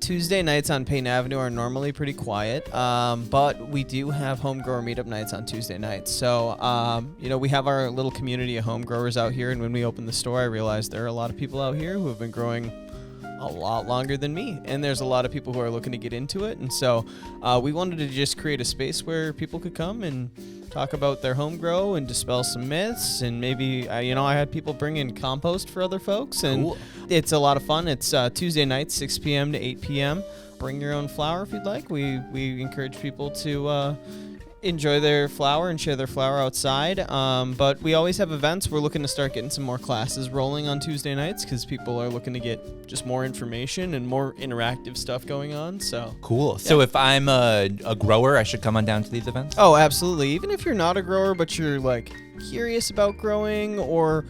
Speaker 4: Tuesday nights on Payne Avenue are normally pretty quiet, but we do have home grower meetup nights on Tuesday nights. So, we have our little community of home growers out here, and when we opened the store, I realized there are a lot of people out here who have been growing a lot longer than me, and there's a lot of people who are looking to get into it. And so we wanted to just create a space where people could come and talk about their home grow and dispel some myths, and maybe I had people bring in compost for other folks, and cool. It's a lot of fun. It's Tuesday nights, 6 p.m. to 8 p.m. Bring your own flower if you'd like. We encourage people to enjoy their flower and share their flower outside, but we always have events. We're looking to start getting some more classes rolling on Tuesday nights because people are looking to get just more information and more interactive stuff going on. So
Speaker 1: cool. Yeah. So if I'm a grower, I should come on down to these events?
Speaker 4: Oh, absolutely. Even if you're not a grower but you're like curious about growing, or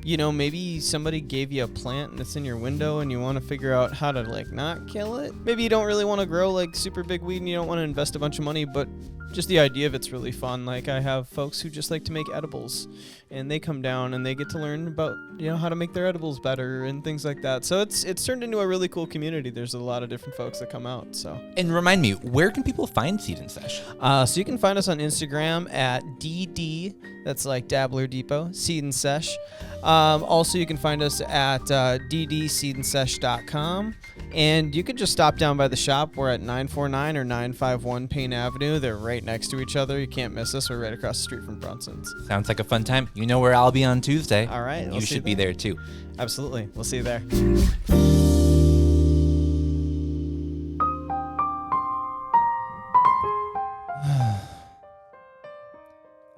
Speaker 4: maybe somebody gave you a plant and it's in your window and you want to figure out how to not kill it. Maybe you don't really want to grow super big weed and you don't want to invest a bunch of money, but just the idea of it's really fun. I have folks who just like to make edibles, and they come down and they get to learn about how to make their edibles better and things like that. So it's turned into a really cool community. There's a lot of different folks that come out. So,
Speaker 1: and remind me, where can people find Seed and Sesh?
Speaker 4: So you can find us on Instagram at DD. That's like Dabbler Depot, Seed and Sesh. Also, you can find us at ddseedandsesh.com. And you could just stop down by the shop. We're at 949 or 951 Payne Avenue. They're right next to each other. You can't miss us. We're right across the street from Brunson's.
Speaker 1: Sounds like a fun time. You know where I'll be on Tuesday.
Speaker 4: All right.
Speaker 1: You should be there too.
Speaker 4: Absolutely. We'll see you there.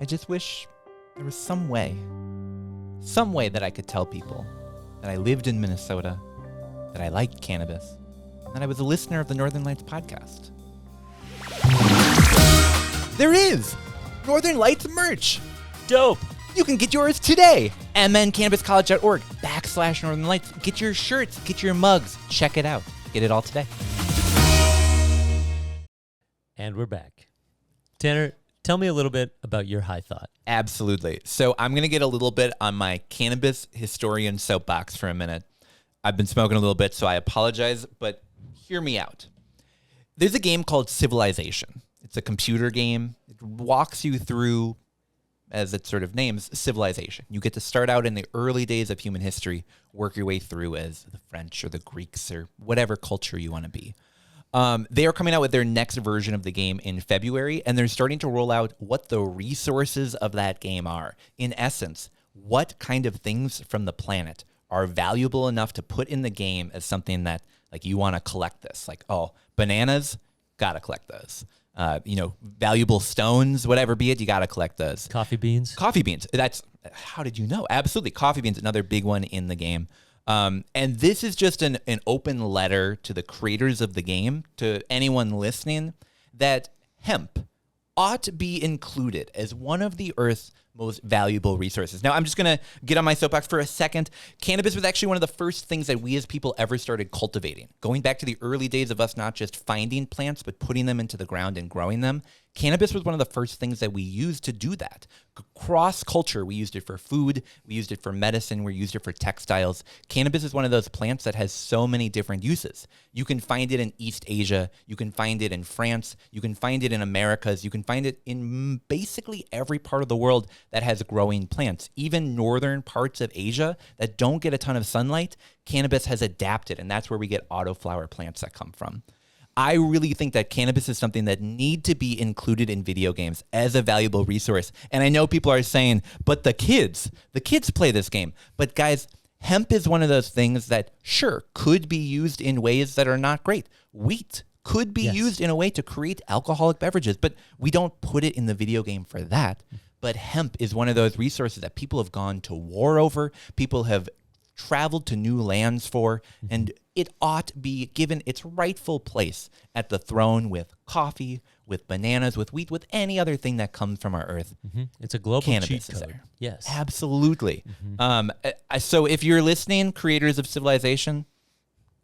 Speaker 1: I just wish there was some way that I could tell people that I lived in Minnesota, that I liked cannabis, and that I was a listener of the Northern Lights podcast. There is! Northern Lights merch!
Speaker 2: Dope!
Speaker 1: You can get yours today! mncannabiscollege.org/Northern Lights. Get your shirts, get your mugs, check it out. Get it all today.
Speaker 2: And we're back. Tanner, tell me a little bit about your high thought.
Speaker 1: Absolutely. So I'm going to get a little bit on my cannabis historian soapbox for a minute. I've been smoking a little bit, so I apologize, but hear me out. There's a game called Civilization. It's a computer game. It walks you through, as it sort of names, civilization. You get to start out in the early days of human history, work your way through as the French or the Greeks or whatever culture you want to be. They are coming out with their next version of the game in February, and they're starting to roll out what the resources of that game are. In essence, what kind of things from the planet are valuable enough to put in the game as something that, like, you want to collect this. Like, oh, bananas, got to collect those. Valuable stones, whatever be it, you got to collect those.
Speaker 2: Coffee beans?
Speaker 1: Coffee beans. That's, how did you know? Absolutely. Coffee beans, another big one in the game. And this is just an open letter to the creators of the game, to anyone listening, that hemp ought to be included as one of the Earth's most valuable resources. Now, I'm just going to get on my soapbox for a second. Cannabis was actually one of the first things that we as people ever started cultivating. Going back to the early days of us not just finding plants, but putting them into the ground and growing them, cannabis was one of the first things that we used to do that. Cross culture, we used it for food, we used it for medicine, we used it for textiles. Cannabis is one of those plants that has so many different uses. You can find it in East Asia, you can find it in France, you can find it in Americas, you can find it in basically every part of the world that has growing plants. Even northern parts of Asia that don't get a ton of sunlight, cannabis has adapted, and that's where we get autoflower plants that come from. I really think that cannabis is something that need to be included in video games as a valuable resource. And I know people are saying, but the kids play this game. But guys, hemp is one of those things that, sure, could be used in ways that are not great. Wheat could be used in a way to create alcoholic beverages, but we don't put it in the video game for that. But hemp is one of those resources that people have gone to war over, people have traveled to new lands for, and it ought to be given its rightful place at the throne with coffee, with bananas, with wheat, with any other thing that comes from our earth.
Speaker 2: It's a global
Speaker 1: Cannabis
Speaker 2: cheat
Speaker 1: is
Speaker 2: code.
Speaker 1: there.
Speaker 2: Yes.
Speaker 1: Absolutely. So if you're listening, creators of Civilization,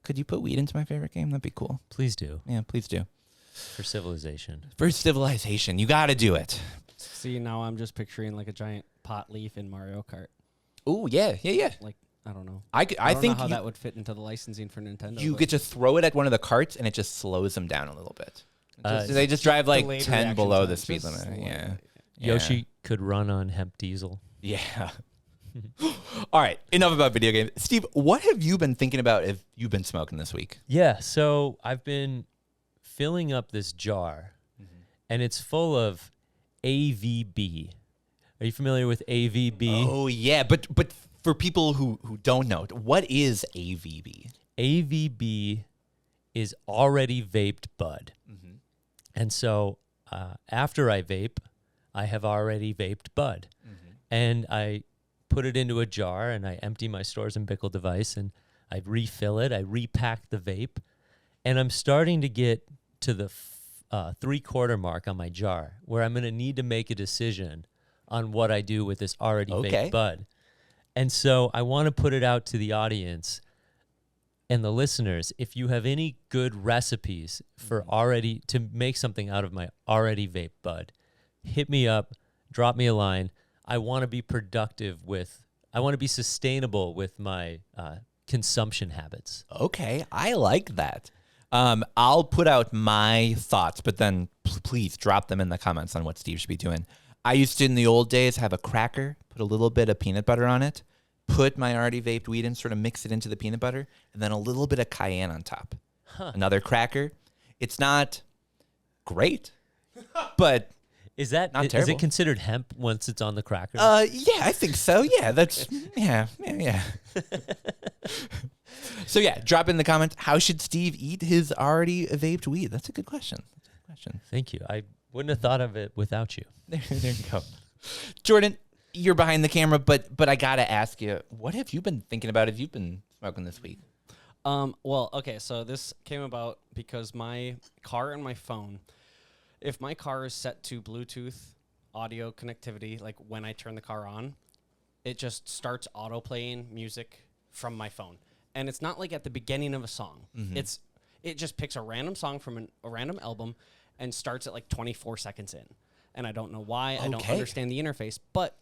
Speaker 1: could you put weed into my favorite game? That'd be cool.
Speaker 2: Please do.
Speaker 1: Yeah, please do.
Speaker 2: For Civilization.
Speaker 1: For Civilization, you got to do it.
Speaker 3: See, now I'm just picturing like a giant pot leaf in Mario Kart.
Speaker 1: Oh, yeah.
Speaker 3: Like, I don't know.
Speaker 1: I
Speaker 3: don't
Speaker 1: think
Speaker 3: know how that would fit into the licensing for Nintendo.
Speaker 1: you
Speaker 3: but
Speaker 1: get to throw it at one of the carts, and it just slows them down a little bit. They just drive like
Speaker 3: delayed
Speaker 1: 10
Speaker 3: reaction
Speaker 1: below the
Speaker 3: time,
Speaker 1: speed
Speaker 3: just
Speaker 1: limit.
Speaker 3: slow
Speaker 1: Yeah.
Speaker 3: it.
Speaker 2: Yoshi could run on hemp diesel.
Speaker 1: Yeah. All right. Enough about video games. Steve, what have you been thinking about if you've been smoking this week?
Speaker 2: Yeah, so I've been filling up this jar, and it's full of AVB. Are you familiar with AVB?
Speaker 1: Oh, yeah. But for people who don't know, what is AVB?
Speaker 2: AVB is already vaped bud. And so after I vape, I have already vaped bud. And I put it into a jar, and I empty my Storz and Bickel device, and I refill it. I repack the vape. And I'm starting to get to the 3/4 mark on my jar, where I'm going to need to make a decision on what I do with this already vaped bud. And so I want to put it out to the audience and the listeners. If you have any good recipes for to make something out of my already vape bud, hit me up, drop me a line. I want to be productive I want to be sustainable with my consumption habits.
Speaker 1: Okay. I like that. I'll put out my thoughts, but then please drop them in the comments on what Steve should be doing. I used to, in the old days, have a cracker, put a little bit of peanut butter on it, put my already vaped weed in, sort of mix it into the peanut butter, and then a little bit of cayenne on top. Another cracker. It's not great, but
Speaker 2: is
Speaker 1: not
Speaker 2: is it considered hemp once it's on the cracker?
Speaker 1: Yeah, I think so. Yeah, that's yeah. So yeah, drop in the comments. How should Steve eat his already vaped weed? That's a good question.
Speaker 2: Thank you. I wouldn't have thought of it without you.
Speaker 1: There you go. Jordan, you're behind the camera, but I gotta ask you, what have you been thinking about if you've been smoking this week?
Speaker 3: Well, okay, so this came about because my car and my phone, if my car is set to Bluetooth audio connectivity, like when I turn the car on, it just starts auto-playing music from my phone. And it's not like at the beginning of a song. It just picks a random song from a random album, and starts at like 24 seconds in. And I don't know why. I don't
Speaker 1: Okay.
Speaker 3: understand the interface. But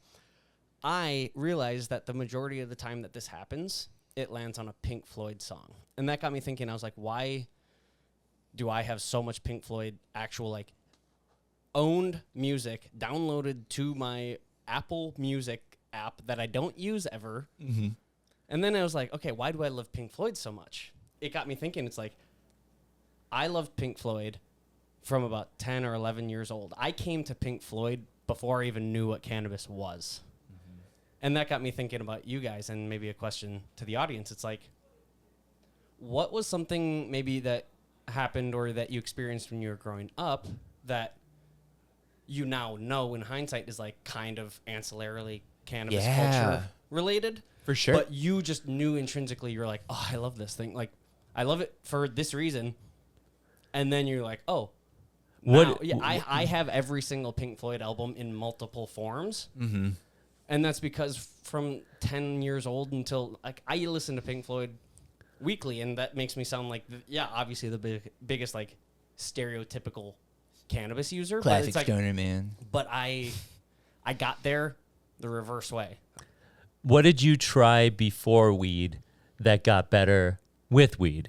Speaker 3: I realized that the majority of the time that this happens, it lands on a Pink Floyd song. And that got me thinking. I was like, why do I have so much Pink Floyd actual like owned music downloaded to my Apple Music app that I don't use ever?
Speaker 1: Mm-hmm.
Speaker 3: And then I was like, okay, why do I love Pink Floyd so much? It got me thinking. It's like, I loved Pink Floyd from about 10 or 11 years old. I came to Pink Floyd before I even knew what cannabis was. Mm-hmm. And that got me thinking about you guys, and maybe a question to the audience. It's like, what was something maybe that happened or that you experienced when you were growing up that you now know in hindsight is like kind of ancillarily cannabis culture related?
Speaker 1: For sure.
Speaker 3: But you just knew intrinsically, you're like, oh, I love this thing. Like, I love it for this reason. And then you're like, oh, I have every single Pink Floyd album in multiple forms.
Speaker 1: Mm-hmm.
Speaker 3: And that's because from 10 years old until, like, I listen to Pink Floyd weekly, and that makes me sound like, obviously the biggest, like, stereotypical cannabis user.
Speaker 1: Classic
Speaker 3: but it's like,
Speaker 1: stoner man.
Speaker 3: But I got there the reverse way.
Speaker 2: What did you try before weed that got better with weed?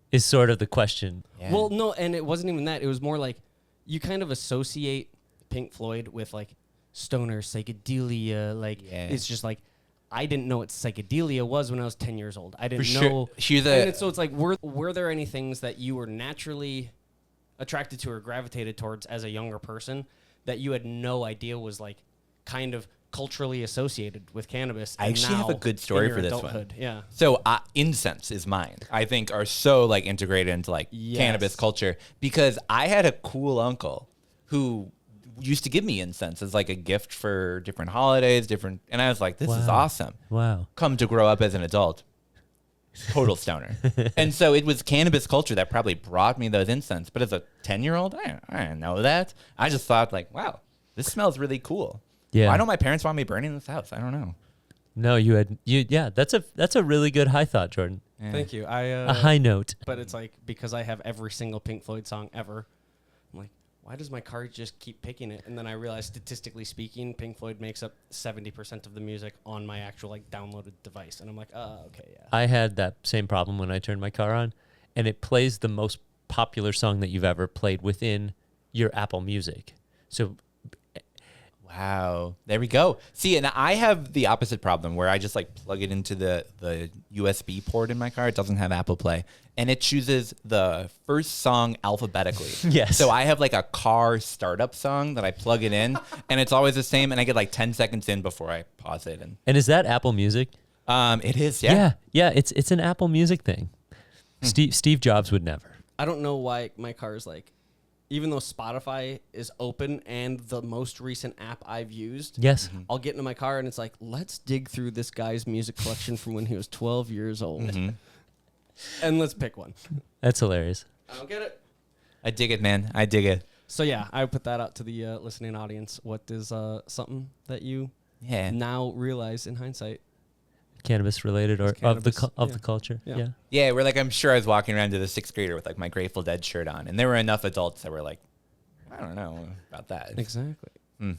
Speaker 2: Is sort of the question.
Speaker 1: Yeah.
Speaker 3: Well, no, and it wasn't even that. It was more like you kind of associate Pink Floyd with like stoner psychedelia. Like it's just like I didn't know what psychedelia was when I was 10 years old. I didn't know. So it's like, were there any things that you were naturally attracted to or gravitated towards as a younger person that you had no idea was like kind of culturally associated with cannabis?
Speaker 1: I actually have a good story for this
Speaker 3: adulthood.
Speaker 1: one.
Speaker 3: Yeah.
Speaker 1: So incense is mine. I think are so like integrated into like cannabis culture, because I had a cool uncle who used to give me incense as like a gift for different holidays, and I was like, this is awesome.
Speaker 2: Wow.
Speaker 1: Come to grow up as an adult, total stoner. And so it was cannabis culture that probably brought me those incense. But as a 10-year-old, I didn't know that. I just thought like, wow, this smells really cool.
Speaker 2: Yeah.
Speaker 1: Why don't my parents want me burning this house? I don't know.
Speaker 2: No, yeah, that's a really good high thought, Jordan.
Speaker 1: Yeah.
Speaker 3: Thank you.
Speaker 2: A high note.
Speaker 3: But it's like, because I have every single Pink Floyd song ever, I'm like, why does my car just keep picking it? And then I realized, statistically speaking, Pink Floyd makes up 70% of the music on my actual like downloaded device. And I'm like, okay, yeah.
Speaker 2: I had that same problem when I turned my car on, and it plays the most popular song that you've ever played within your Apple Music. So
Speaker 1: Wow. There we go. See, and I have the opposite problem where I just like plug it into the USB port in my car. It doesn't have Apple Play. And it chooses the first song alphabetically.
Speaker 2: Yes.
Speaker 1: So I have like a car startup song that I plug it in, and it's always the same. And I get like 10 seconds in before I pause it.
Speaker 2: And is that Apple Music?
Speaker 1: It is, yeah.
Speaker 2: Yeah. It's an Apple Music thing. Steve Jobs would never.
Speaker 3: I don't know why my car is like, even though Spotify is open and the most recent app I've used,
Speaker 2: yes,
Speaker 3: I'll get into my car and it's like, let's dig through this guy's music collection from when he was 12 years old. And let's pick one.
Speaker 2: That's hilarious.
Speaker 3: I don't get it.
Speaker 1: I dig it, man. I dig it.
Speaker 3: So yeah, I put that out to the listening audience. What is something that you now realize in hindsight?
Speaker 2: Cannabis related or
Speaker 3: cannabis,
Speaker 2: of the culture. Yeah.
Speaker 1: Yeah, we're like, I'm sure I was walking around to the 6th grader with like my Grateful Dead shirt on, and there were enough adults that were like, I don't know about that.
Speaker 3: Exactly.
Speaker 1: I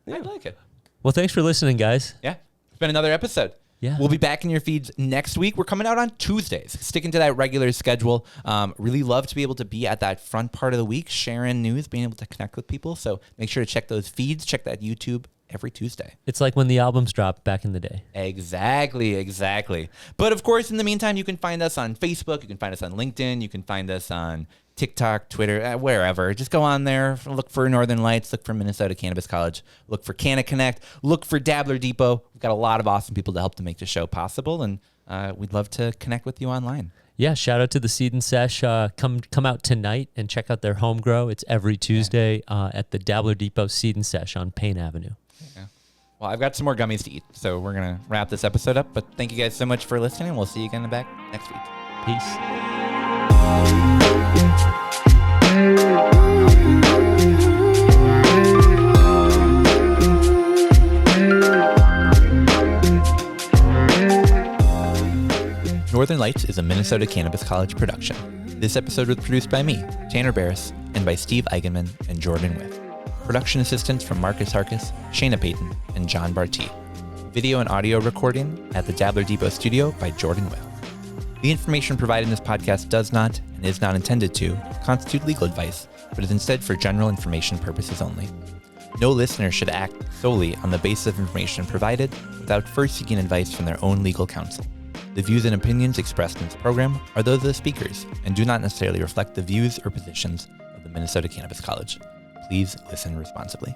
Speaker 1: like it.
Speaker 2: Well, thanks for listening, guys.
Speaker 1: Yeah. It's been another episode.
Speaker 2: Yeah.
Speaker 1: We'll be back in your feeds next week. We're coming out on Tuesdays, sticking to that regular schedule. Really love to be able to be at that front part of the week, sharing news, being able to connect with people. So make sure to check those feeds, check that YouTube every Tuesday.
Speaker 2: It's like when the albums dropped back in the day.
Speaker 1: Exactly. But of course, in the meantime, you can find us on Facebook. You can find us on LinkedIn. You can find us on TikTok, Twitter, wherever. Just go on there, look for Northern Lights, look for Minnesota Cannabis College, look for Canna Connect, look for Dabbler Depot. We've got a lot of awesome people to help to make the show possible, and we'd love to connect with you online.
Speaker 2: Yeah, shout out to the Seed and Sesh. Come out tonight and check out their home grow. It's every Tuesday at the Dabbler Depot Seed and Sesh on Payne Avenue.
Speaker 1: Yeah. Well, I've got some more gummies to eat, so we're going to wrap this episode up. But thank you guys so much for listening. We'll see you again back next week.
Speaker 2: Peace.
Speaker 1: Northern Lights is a Minnesota Cannabis College production. This episode was produced by me, Tanner Barris, and by Steve Eigenman and Jordan With. Production assistance from Marcus Harkis, Shayna Payton, and John Barty. Video and audio recording at the Dabbler Depot studio by Jordan With. The information provided in this podcast does not, and is not intended to, constitute legal advice, but is instead for general information purposes only. No listener should act solely on the basis of information provided without first seeking advice from their own legal counsel. The views and opinions expressed in this program are those of the speakers and do not necessarily reflect the views or positions of the Minnesota Cannabis College. Please listen responsibly.